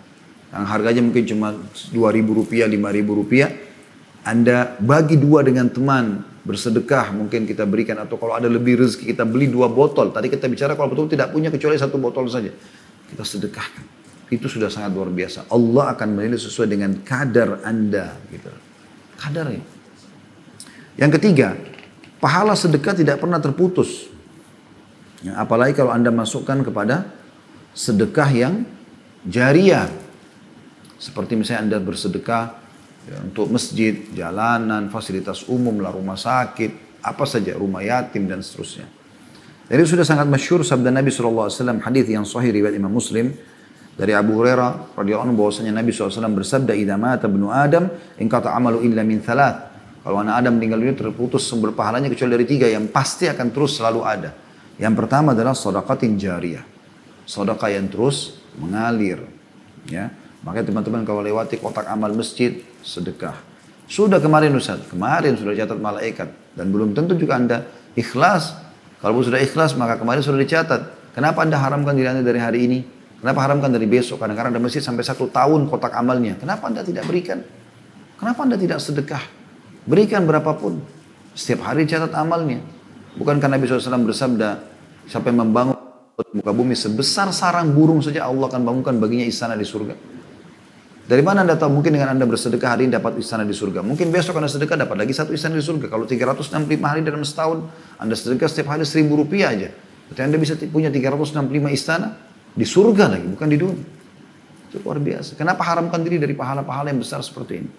yang harganya mungkin cuma Rp2.000, Rp5.000, Anda bagi dua dengan teman, bersedekah mungkin kita berikan, atau kalau ada lebih rezeki kita beli 2 botol. Tadi kita bicara kalau betul tidak punya kecuali 1 botol saja, kita sedekahkan. Itu sudah sangat luar biasa. Allah akan menilai sesuai dengan kadar Anda. Gitu. Kadarnya. Yang ketiga, pahala sedekah tidak pernah terputus. Ya, apalagi kalau Anda masukkan kepada sedekah yang jariah. Seperti misalnya Anda bersedekah ya, untuk masjid, jalanan, fasilitas umum, rumah sakit, apa saja, rumah yatim dan seterusnya. Jadi sudah sangat masyhur sabda Nabi SAW, hadis yang sahih riwayat Imam Muslim, dari Abu Hurairah radhiyallahu anhu bahwasanya Nabi SAW bersabda, idza mata ibnu Adam inqata amalu illa min thalath. Kalau anak Adam meninggal dunia terputus sumber pahalanya kecuali dari 3 yang pasti akan terus selalu ada. Yang pertama adalah shadaqatin jariyah. Sedekah yang terus mengalir. Ya. Makanya teman-teman kalau lewati kotak amal masjid, sedekah. Sudah kemarin Ustaz, kemarin sudah catat malaikat. Dan belum tentu juga Anda ikhlas. Kalau sudah ikhlas maka kemarin sudah dicatat. Kenapa Anda haramkan diri Anda dari hari ini? Kenapa haramkan dari besok? Kadang-kadang ada masjid sampai 1 tahun kotak amalnya. Kenapa Anda tidak berikan? Kenapa Anda tidak sedekah? Berikan berapapun. Setiap hari catat amalnya. Bukankah Nabi SAW bersabda, siapa yang membangun muka bumi sebesar sarang burung saja Allah akan bangunkan baginya istana di surga. Dari mana Anda tahu? Mungkin dengan Anda bersedekah hari ini dapat istana di surga. Mungkin besok Anda sedekah dapat lagi 1 istana di surga. Kalau 365 hari dalam setahun, Anda sedekah setiap hari 1.000 rupiah aja. Berarti Anda bisa punya 365 istana di surga lagi, bukan di dunia. Itu luar biasa. Kenapa haramkan diri dari pahala-pahala yang besar seperti ini?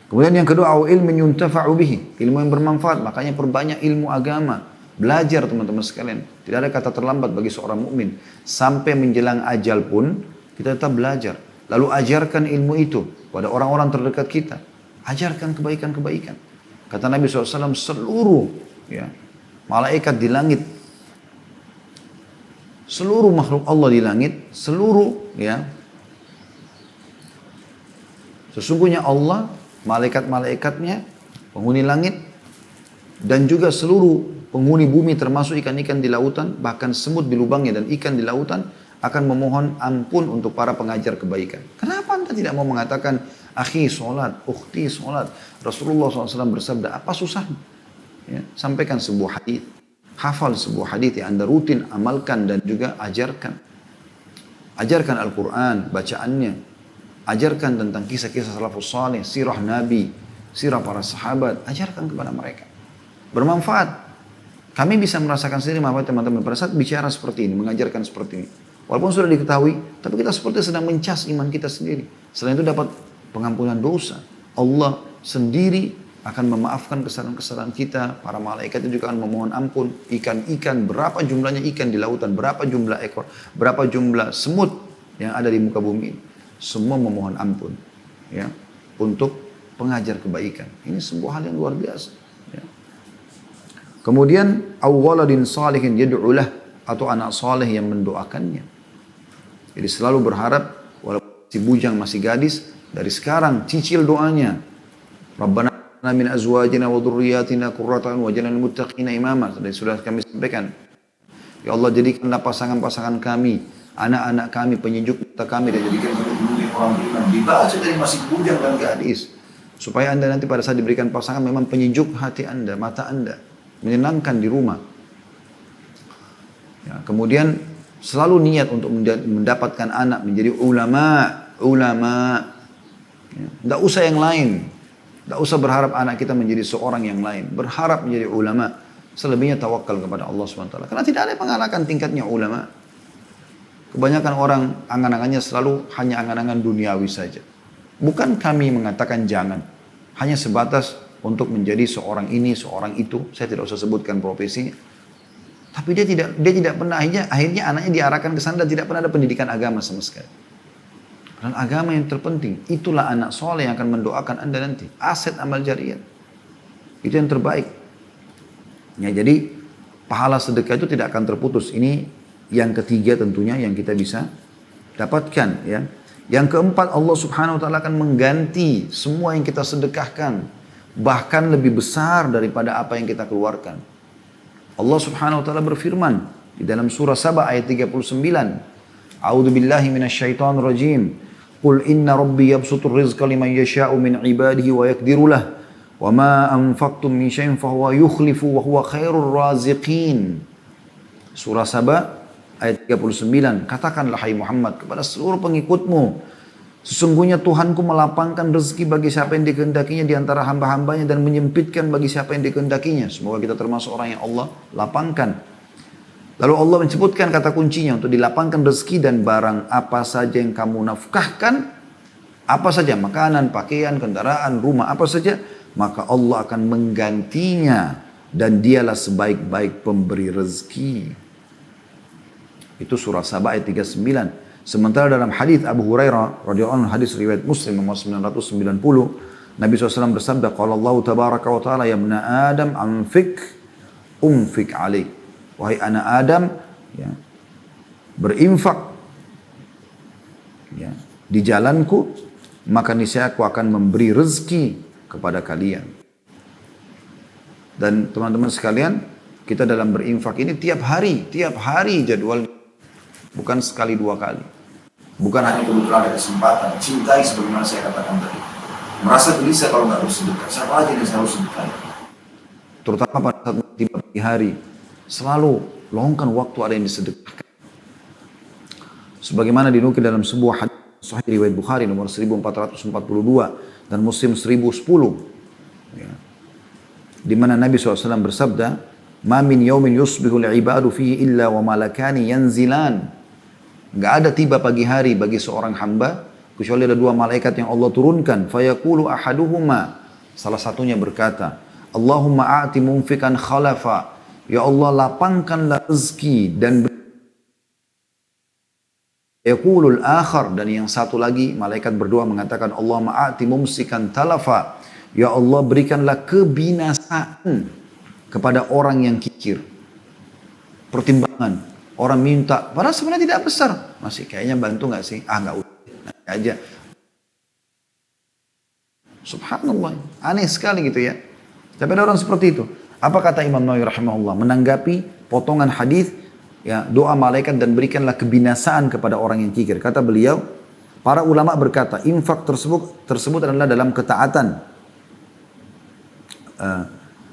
Kemudian yang kedua, au ilmin yuntafa'u bihi, ilmu yang bermanfaat. Makanya perbanyak ilmu agama. Belajar teman-teman sekalian. Tidak ada kata terlambat bagi seorang mukmin. Sampai menjelang ajal pun kita tetap belajar. Lalu ajarkan ilmu itu pada orang-orang terdekat kita. Ajarkan kebaikan-kebaikan. Kata Nabi SAW, seluruh malaikat di langit, seluruh makhluk Allah di langit, sesungguhnya Allah, malaikat-malaikatnya, penghuni langit, dan juga seluruh penghuni bumi termasuk ikan-ikan di lautan, bahkan semut di lubangnya dan ikan di lautan, akan memohon ampun untuk para pengajar kebaikan. Kenapa Anda tidak mau mengatakan, akhi sholat, ukhti sholat? Rasulullah SAW bersabda, apa susahnya? Ya, sampaikan sebuah hadis, hafal sebuah hadis yang Anda rutin amalkan dan juga ajarkan. Ajarkan Al-Quran, bacaannya. Ajarkan tentang kisah-kisah salafus salih, sirah Nabi, sirah para sahabat. Ajarkan kepada mereka. Bermanfaat. Kami bisa merasakan sendiri manfaat teman-teman pada saat bicara seperti ini, mengajarkan seperti ini. Walaupun sudah diketahui, tapi kita seperti sedang mencas iman kita sendiri. Selain itu dapat pengampunan dosa. Allah sendiri akan memaafkan kesalahan-kesalahan kita. Para malaikat itu juga akan memohon ampun. Ikan-ikan, berapa jumlahnya ikan di lautan, berapa jumlah ekor, berapa jumlah semut yang ada di muka bumi. Semua memohon ampun. Ya, untuk pengajar kebaikan. Ini sebuah hal yang luar biasa. Ya. Kemudian, awwaladin salihin yad'ulah, atau anak saleh yang mendoakannya. Jadi selalu berharap, walaupun si bujang masih gadis, dari sekarang cicil doanya. Rabbana min azwajina wa dhurriyyatina qurrata a'yun waj'alna lil muttaqina imama. Sudah kami sampaikan. Ya Allah, jadikanlah pasangan-pasangan kami, anak-anak kami, penyejuk mata kami, dan jadikan kami orang beriman. Dibaca dari masih bujang dan gadis. Supaya Anda nanti pada saat diberikan pasangan memang penyejuk hati Anda, mata Anda. Menyenangkan di rumah. Ya, kemudian selalu niat untuk mendapatkan anak menjadi ulama. Ya, tidak usah yang lain. Tidak usah berharap anak kita menjadi seorang yang lain. Berharap menjadi ulama. Selebihnya tawakal kepada Allah SWT. Karena tidak ada yang mengalahkan tingkatnya ulama. Kebanyakan orang angan-angannya selalu hanya angan-angan duniawi saja. Bukan kami mengatakan jangan. Hanya sebatas untuk menjadi seorang ini, seorang itu. Saya tidak usah sebutkan profesinya. Tapi dia tidak pernah, akhirnya anaknya diarahkan ke sana dan tidak pernah ada pendidikan agama sama sekali. Dan agama yang terpenting, itulah anak soleh yang akan mendoakan Anda nanti. Aset amal jariah. Itu yang terbaik. Ya, jadi pahala sedekah itu tidak akan terputus. Ini yang ketiga tentunya yang kita bisa dapatkan. Ya. Yang keempat, Allah Subhanahu Wa Taala akan mengganti semua yang kita sedekahkan. Bahkan lebih besar daripada apa yang kita keluarkan. Allah Subhanahu Wa Taala berfirman di dalam surah Saba ayat 39. A'udzu billahi minasyaitonir rajim. Qul inna rabbi yabsutur rizqa liman yasha'u min ibadihi wa yaqdiru lah. Wa ma anfaqtum min syai'in fa huwa yukhlifu wa huwa khairur raziqin. Surah Saba ayat 39. Katakanlah hai Muhammad kepada seluruh pengikutmu, sesungguhnya Tuhanku melapangkan rezeki bagi siapa yang dikehendakinya di antara hamba-hambanya dan menyempitkan bagi siapa yang dikehendakinya. Semoga kita termasuk orang yang Allah lapangkan. Lalu Allah menyebutkan kata kuncinya untuk dilapangkan rezeki dan barang apa saja yang kamu nafkahkan, apa saja, makanan, pakaian, kendaraan, rumah, apa saja, maka Allah akan menggantinya dan dialah sebaik-baik pemberi rezeki. Itu surah Saba ayat 39. Sementara dalam hadis Abu Hurairah radhiyallahu anhu, hadis riwayat Muslim nomor 990, Nabi SAW bersabda, qala Allah tabaraka wa taala, ya ibna Adam anfik umfik alaik. Wahai anak Adam, ya, berinfak ya, di jalanku, maka niscaya aku akan memberi rezeki kepada kalian. Dan teman-teman sekalian, kita dalam berinfak ini tiap hari jadwal, bukan sekali dua kali. Bukan hanya kebetulan ada kesempatan, cintai sebagaimana saya katakan tadi. Merasa gelisah kalau nggak harus sedekah, siapa aja yang harus sedekah. Terutama pada saat tiba pagi hari, selalu luangkan waktu ada yang disedekahkan. Sebagaimana dinukil dalam sebuah hadis Sahih riwayat Bukhari nomor 1442 dan Muslim 1010, ya, di mana Nabi SAW bersabda, "Ma min yaumin yusbihul ibadu fihi illa wa malakani yanzilan." Enggak ada tiba pagi hari bagi seorang hamba kecuali ada dua malaikat yang Allah turunkan. Fayaqulu ahaduhuma, salah satunya berkata, "Allahumma a'ti munfikan khalafa." Ya Allah, lapangkanlah rezeki, dan yaqulul akhar, dan yang satu lagi malaikat berdoa mengatakan, "Allahumma a'ti mumsikan talafa." Ya Allah, berikanlah kebinasaan kepada orang yang kikir. Pertimbangan. Orang minta, padahal sebenarnya tidak besar. Masih kayaknya bantu nggak sih? Nggak usah, nanti aja. Subhanallah, aneh sekali gitu ya. Tapi ada orang seperti itu. Apa kata Imam Nawawi rahimahullah menanggapi potongan hadis, ya, doa malaikat dan berikanlah kebinasaan kepada orang yang kikir. Kata beliau, para ulama berkata, infak tersebut adalah dalam ketaatan.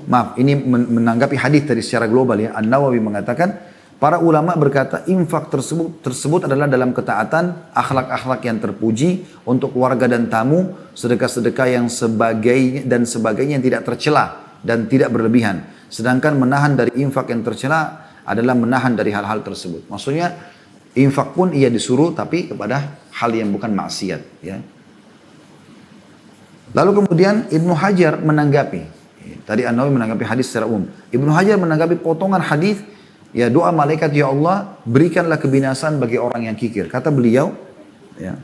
Maaf, ini menanggapi hadis tadi secara global ya. An-Nawawi mengatakan, para ulama berkata infak tersebut adalah dalam ketaatan, akhlak-akhlak yang terpuji untuk keluarga dan tamu, sedekah-sedekah yang sebagainya yang tidak tercela dan tidak berlebihan. Sedangkan menahan dari infak yang tercela adalah menahan dari hal-hal tersebut. Maksudnya infak pun ia disuruh tapi kepada hal yang bukan maksiat. Ya. Lalu kemudian Ibnu Hajar menanggapi, tadi An-Nawawi menanggapi hadis secara umum. Ibnu Hajar menanggapi potongan hadis, ya, doa malaikat, ya Allah berikanlah kebinasaan bagi orang yang kikir. Kata beliau, ya,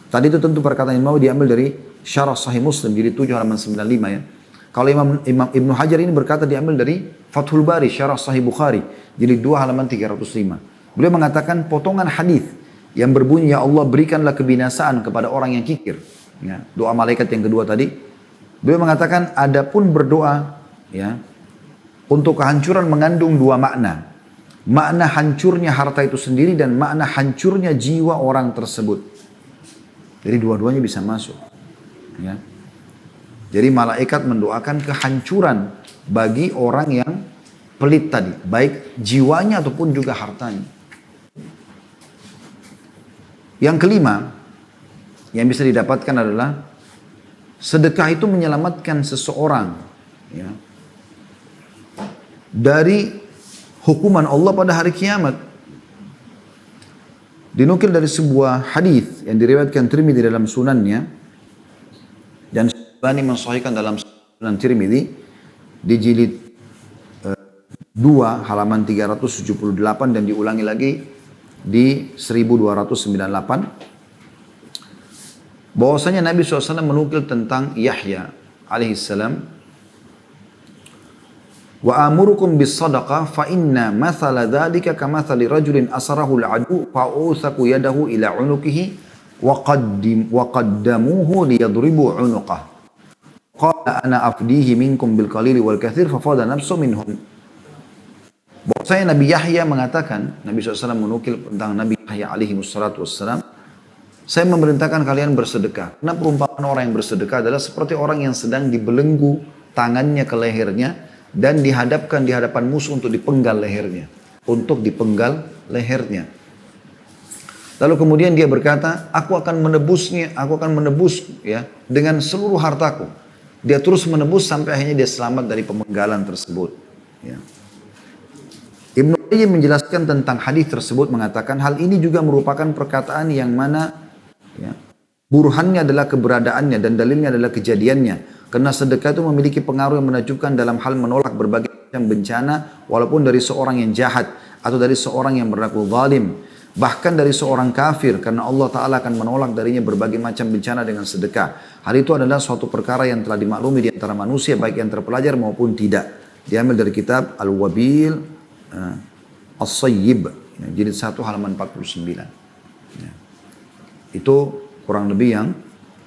tadi itu tentu perkataan Imam diambil dari Syarah Sahih Muslim jadi 7 halaman 95 ya. Kalau Imam Ibnu Hajar ini berkata diambil dari Fathul Bari Syarah Sahih Bukhari jadi 2 halaman 305. Beliau mengatakan potongan hadis yang berbunyi, ya Allah berikanlah kebinasaan kepada orang yang kikir, ya, doa malaikat yang kedua tadi. Beliau mengatakan adapun berdoa, ya, untuk kehancuran mengandung dua makna. Makna hancurnya harta itu sendiri dan makna hancurnya jiwa orang tersebut. Jadi dua-duanya bisa masuk. Ya. Jadi malaikat mendoakan kehancuran bagi orang yang pelit tadi. Baik jiwanya ataupun juga hartanya. Yang kelima yang bisa didapatkan adalah sedekah itu menyelamatkan seseorang, ya, dari hukuman Allah pada hari kiamat. Dinukil dari sebuah hadis yang diriwayatkan Tirmidzi dalam sunannya dan Syalbani mensahihkan dalam Sunan Tirmidzi di jilid 2 halaman 378 dan diulangi lagi di 1298, bahwasanya Nabi SAW menukil tentang Yahya alaihissalam, wa amurukum bis sadaqah fa inna mathala dzalika kamathali rajulin asarahu al-adu fa usaku yadahu ila unukihi wa qaddamuhu liyadribu unuqah qala ana afdihi minkum bil qalili wal katsir fa fada nafsu minhum. Bahwasanya Nabi Yahya mengatakan, Nabi SAW menukil tentang Nabi Yahya alaihi wassalatu wassalam, saya memerintahkan kalian bersedekah. Karena perumpamaan orang yang bersedekah adalah seperti orang yang sedang dibelenggu tangannya ke lehernya dan dihadapkan di hadapan musuh untuk dipenggal lehernya. Lalu kemudian dia berkata, aku akan menebus ya dengan seluruh hartaku. Dia terus menebus sampai akhirnya dia selamat dari pemenggalan tersebut. Ya. Ibnu Qayyim menjelaskan tentang hadis tersebut mengatakan hal ini juga merupakan perkataan yang mana, ya, burhannya adalah keberadaannya dan dalilnya adalah kejadiannya. Karena sedekah itu memiliki pengaruh yang menakjubkan dalam hal menolak berbagai macam bencana walaupun dari seorang yang jahat atau dari seorang yang berlaku zalim. Bahkan dari seorang kafir karena Allah Ta'ala akan menolak darinya berbagai macam bencana dengan sedekah. Hal itu adalah suatu perkara yang telah dimaklumi di antara manusia baik yang terpelajar maupun tidak. Diambil dari kitab Al-Wabil As-Sayyib, jilid 1 halaman 49. Ya. Itu kurang lebih yang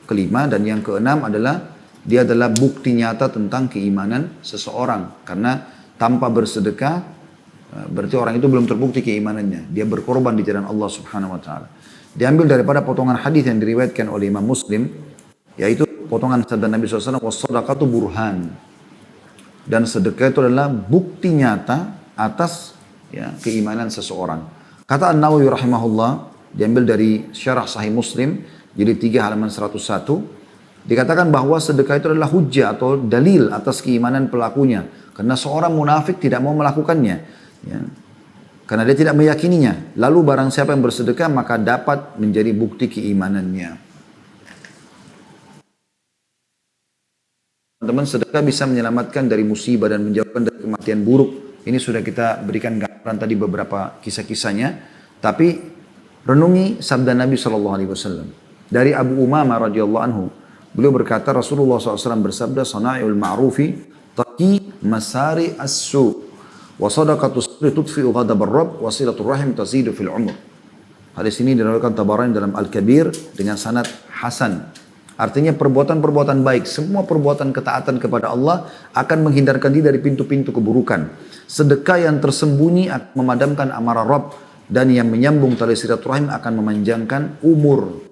kelima, dan yang keenam adalah dia adalah bukti nyata tentang keimanan seseorang. Karena tanpa bersedekah, berarti orang itu belum terbukti keimanannya. Dia berkorban di jalan Allah Subhanahu wa taala. Diambil daripada potongan hadis yang diriwayatkan oleh Imam Muslim, yaitu potongan sabda Nabi SAW, was-shadaqatu burhan. Dan sedekah itu adalah bukti nyata atas keimanan seseorang. Kata An-Nawawi rahimahullah, diambil dari syarah Sahih Muslim, jadi 3 halaman 101, dikatakan bahwa sedekah itu adalah hujjah atau dalil atas keimanan pelakunya. Karena seorang munafik tidak mau melakukannya. Ya. Karena dia tidak meyakininya. Lalu barang siapa yang bersedekah maka dapat menjadi bukti keimanannya. Teman-teman, sedekah bisa menyelamatkan dari musibah dan menjauhkan dari kematian buruk. Ini sudah kita berikan gambaran tadi beberapa kisah-kisahnya. Tapi renungi sabda Nabi SAW. Dari Abu Umamah radhiyallahu anhu, beliau berkata, Rasulullah SAW bersabda, "Sana'ul ma'rufi taqi masari as-su, wa sadaqatu sirri tudfi'u ghadabar rabb, wa silatul rahim tazidu fil umr." Hadis ini diriwayatkan Tabarani dalam Al-Kabir dengan sanad hasan. Artinya perbuatan-perbuatan baik, semua perbuatan ketaatan kepada Allah akan menghindarkan dia dari pintu-pintu keburukan. Sedekah yang tersembunyi akan memadamkan amarah Rabb, dan yang menyambung tali silaturahim akan memanjangkan umur.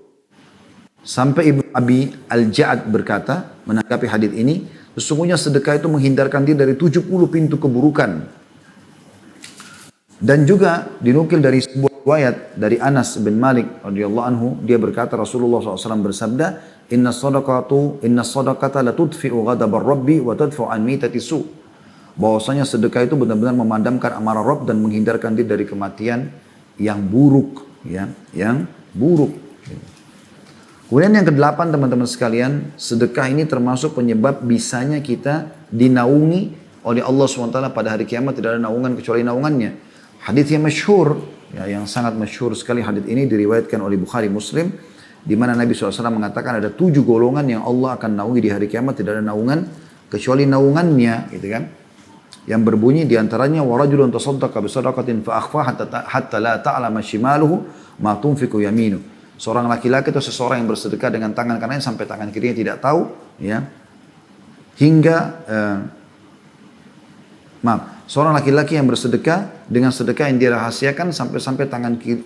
Sampai Ibnu Abi Al-Ja'ad berkata, menanggapi hadis ini, sesungguhnya sedekah itu menghindarkan dia dari 70 pintu keburukan. Dan juga dinukil dari sebuah riwayat dari Anas bin Malik radhiyallahu anhu, dia berkata Rasulullah SAW bersabda, inna sadaqata la tudfi'u ghadabar rabbi wa tadfa'u an mitati su. Bahwasanya sedekah itu benar-benar memadamkan amarah Rabb dan menghindarkan dia dari kematian yang buruk, yang buruk. Kemudian yang ke-8 teman-teman sekalian, sedekah ini termasuk penyebab bisanya kita dinaungi oleh Allah SWT pada hari kiamat. Tidak ada naungan kecuali naungannya. Hadits yang masyhur, yang sangat masyhur sekali hadits ini diriwayatkan oleh Bukhari Muslim, di mana Nabi SAW mengatakan ada 7 golongan yang Allah akan naungi di hari kiamat. Tidak ada naungan kecuali naungannya, gitu kan? Yang berbunyi diantaranya, warajulun tasaddaqa bisadaqatin fa akhfa hatta la ta'lama shimaluhu ma tunfiqu yaminu. Seorang laki-laki atau seseorang yang bersedekah dengan tangan kanannya sampai tangan kirinya tidak tahu, hingga seorang laki-laki yang bersedekah dengan sedekah yang dirahasiakan sampai tangan kiri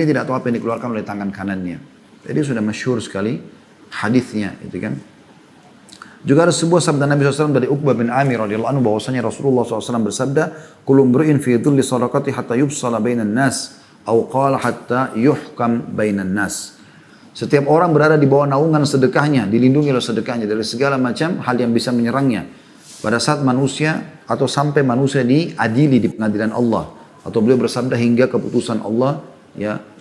tidak tahu apa yang dikeluarkan oleh tangan kanannya. Jadi sudah masyhur sekali hadisnya, itu kan. Juga ada sebuah sabda Nabi SAW dari Uqbah bin Amir radhiyallahu anhu, bahwasanya Rasulullah SAW bersabda, "Kullu imri'in fi dhilli sadaqati hatta yufsala bainan nas, atau qala hatta yuhkam bainan nas." Setiap orang berada di bawah naungan sedekahnya, dilindungi oleh sedekahnya dari segala macam hal yang bisa menyerangnya. Pada saat manusia atau sampai manusia diadili di pengadilan Allah, atau beliau bersabda hingga keputusan Allah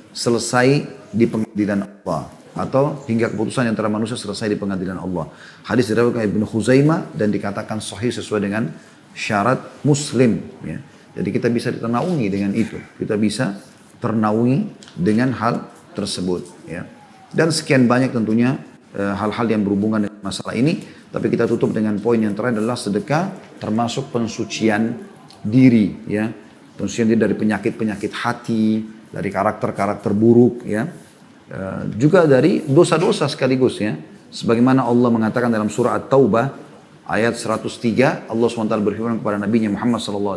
selesai di pengadilan Allah, atau hingga keputusan antara manusia selesai di pengadilan Allah. Hadis diriwayatkan Ibnu Khuzaimah dan dikatakan sahih sesuai dengan syarat Muslim. Jadi kita bisa diternaungi dengan itu. Kita bisa ternaungi dengan hal tersebut. Dan sekian banyak tentunya hal-hal yang berhubungan dengan masalah ini. Tapi kita tutup dengan poin yang terakhir adalah sedekah termasuk pensucian diri. Pensucian diri dari penyakit-penyakit hati, dari karakter-karakter buruk. Juga dari dosa-dosa sekaligus. Sebagaimana Allah mengatakan dalam surah At-Taubah ayat 103, Allah SWT berfirman kepada Nabi Muhammad SAW,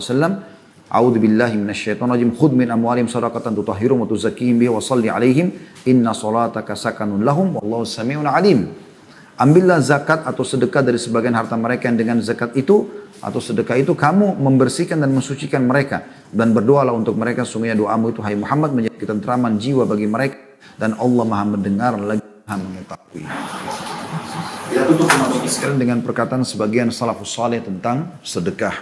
"A'udzu billahi minasyaitonir rajim, khudh min amwalihim shadaqatan tutahhiruhum wa tuzakkihim biha wa shalli 'alaihim inna salataka sakanun lahum wallahu samii'un 'alim." Ambillah zakat atau sedekah dari sebagian harta mereka, yang dengan zakat itu atau sedekah itu kamu membersihkan dan mensucikan mereka, dan berdoalah untuk mereka, sungguhnya doamu itu hai Muhammad menjadi ketenteraman jiwa bagi mereka, dan Allah Maha mendengar lagi Maha mengetahui. Kita tutup teman-teman sekalian dengan perkataan sebagian salafus saleh tentang sedekah.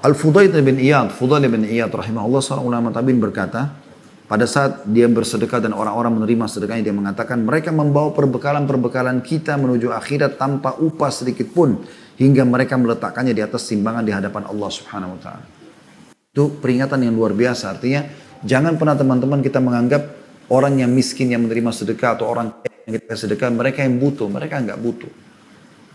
Al-Fudail bin Iyad rahimahullah, seorang ulama tabi'in, berkata, pada saat dia bersedekah dan orang-orang menerima sedekahnya, dia mengatakan, mereka membawa perbekalan-perbekalan kita menuju akhirat tanpa upah sedikit pun, hingga mereka meletakkannya di atas timbangan di hadapan Allah Subhanahu wa taala. Itu peringatan yang luar biasa. Artinya, jangan pernah teman-teman kita menganggap orang yang miskin yang menerima sedekah atau orang yang kita sedekah, mereka yang butuh. Mereka enggak butuh.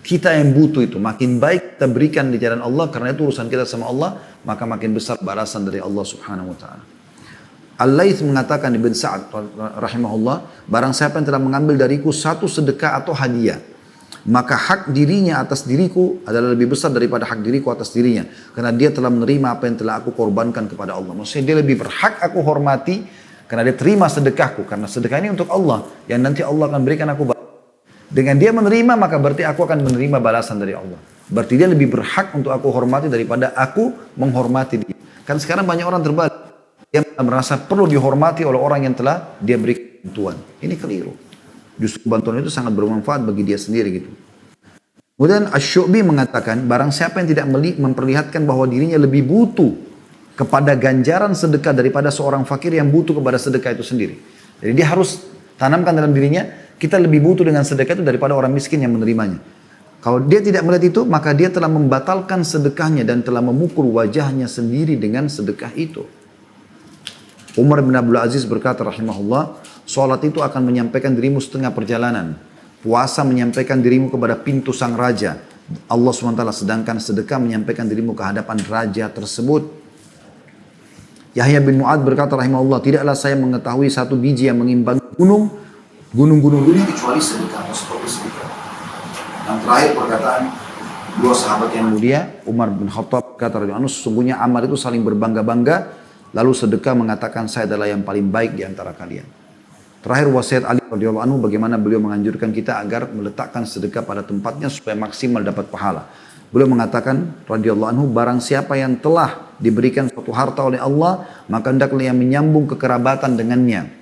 Kita yang butuh itu. Makin baik kita berikan di jalan Allah, karena itu urusan kita sama Allah, maka makin besar balasan dari Allah Subhanahu wa taala. Al-Laits mengatakan Ibn Sa'ad rahimahullah, barang siapa yang telah mengambil dariku satu sedekah atau hadiah, maka hak dirinya atas diriku adalah lebih besar daripada hak diriku atas dirinya. Karena dia telah menerima apa yang telah aku korbankan kepada Allah. Maksudnya dia lebih berhak aku hormati karena dia terima sedekahku. Karena sedekah ini untuk Allah, yang nanti Allah akan berikan aku balasan. Dengan dia menerima, maka berarti aku akan menerima balasan dari Allah. Berarti dia lebih berhak untuk aku hormati daripada aku menghormati dia. Kan sekarang banyak orang terbalik. Dia merasa perlu dihormati oleh orang yang telah dia berikan bantuan. Ini keliru. Justru bantuan itu sangat bermanfaat bagi dia sendiri gitu. Kemudian Asy-Syu'bi mengatakan, barang siapa yang tidak memperlihatkan bahwa dirinya lebih butuh kepada ganjaran sedekah daripada seorang fakir yang butuh kepada sedekah itu sendiri. Jadi dia harus tanamkan dalam dirinya, kita lebih butuh dengan sedekah itu daripada orang miskin yang menerimanya. Kalau dia tidak melihat itu, maka dia telah membatalkan sedekahnya dan telah memukul wajahnya sendiri dengan sedekah itu. Umar bin Abdul Aziz berkata rahimahullah, sholat itu akan menyampaikan dirimu setengah perjalanan. Puasa menyampaikan dirimu kepada pintu sang raja. Allah SWT, sedangkan sedekah menyampaikan dirimu ke hadapan raja tersebut. Yahya bin Mu'ad berkata rahimahullah, tidaklah saya mengetahui satu biji yang mengimbangi gunung-gunung dunia kecuali sedekah. Yang terakhir perkataan dua sahabat yang mulia, Umar bin Khattab kata radhiyallahu anhu, sesungguhnya amal itu saling berbangga-bangga, lalu sedekah mengatakan saya adalah yang paling baik di antara kalian. Terakhir wasiat Ali radhiyallahu anhu, bagaimana beliau menganjurkan kita agar meletakkan sedekah pada tempatnya supaya maksimal dapat pahala. Beliau mengatakan radhiyallahu anhu, barang siapa yang telah diberikan suatu harta oleh Allah, maka hendaklah yang menyambung kekerabatan dengannya.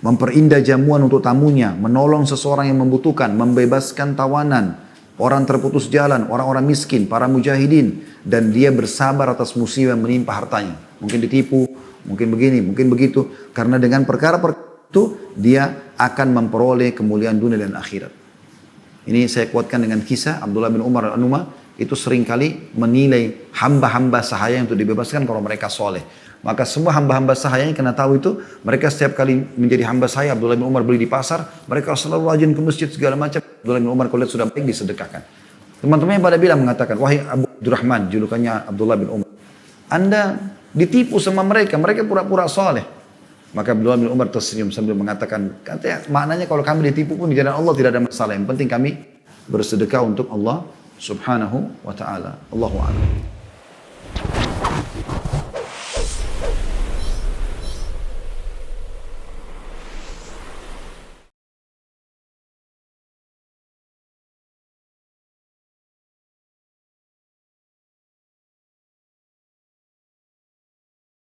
Memperindah jamuan untuk tamunya, menolong seseorang yang membutuhkan, membebaskan tawanan, orang terputus jalan, orang-orang miskin, para mujahidin, dan dia bersabar atas musibah yang menimpa hartanya. Mungkin ditipu, mungkin begini, mungkin begitu. Karena dengan perkara-perkara itu, dia akan memperoleh kemuliaan dunia dan akhirat. Ini saya kuatkan dengan kisah Abdullah bin Umar al-Anuma, itu seringkali menilai hamba-hamba sahaya untuk dibebaskan kalau mereka soleh. Maka semua hamba-hamba sahayanya kena tahu itu, mereka setiap kali menjadi hamba sahaya, Abdullah bin Umar beli di pasar, mereka selalu rajin ke masjid segala macam. Abdullah bin Umar kalau lihat sudah baik disedekahkan. Teman-temannya pada bilang mengatakan, wahai Abu Abdurrahman, julukannya Abdullah bin Umar, Anda ditipu sama mereka, mereka pura-pura soleh. Maka Abdullah bin Umar tersenyum sambil mengatakan, katanya maknanya kalau kami ditipu pun di jalan Allah tidak ada masalah. Yang penting kami bersedekah untuk Allah subhanahu wa ta'ala. Allahu a'lam.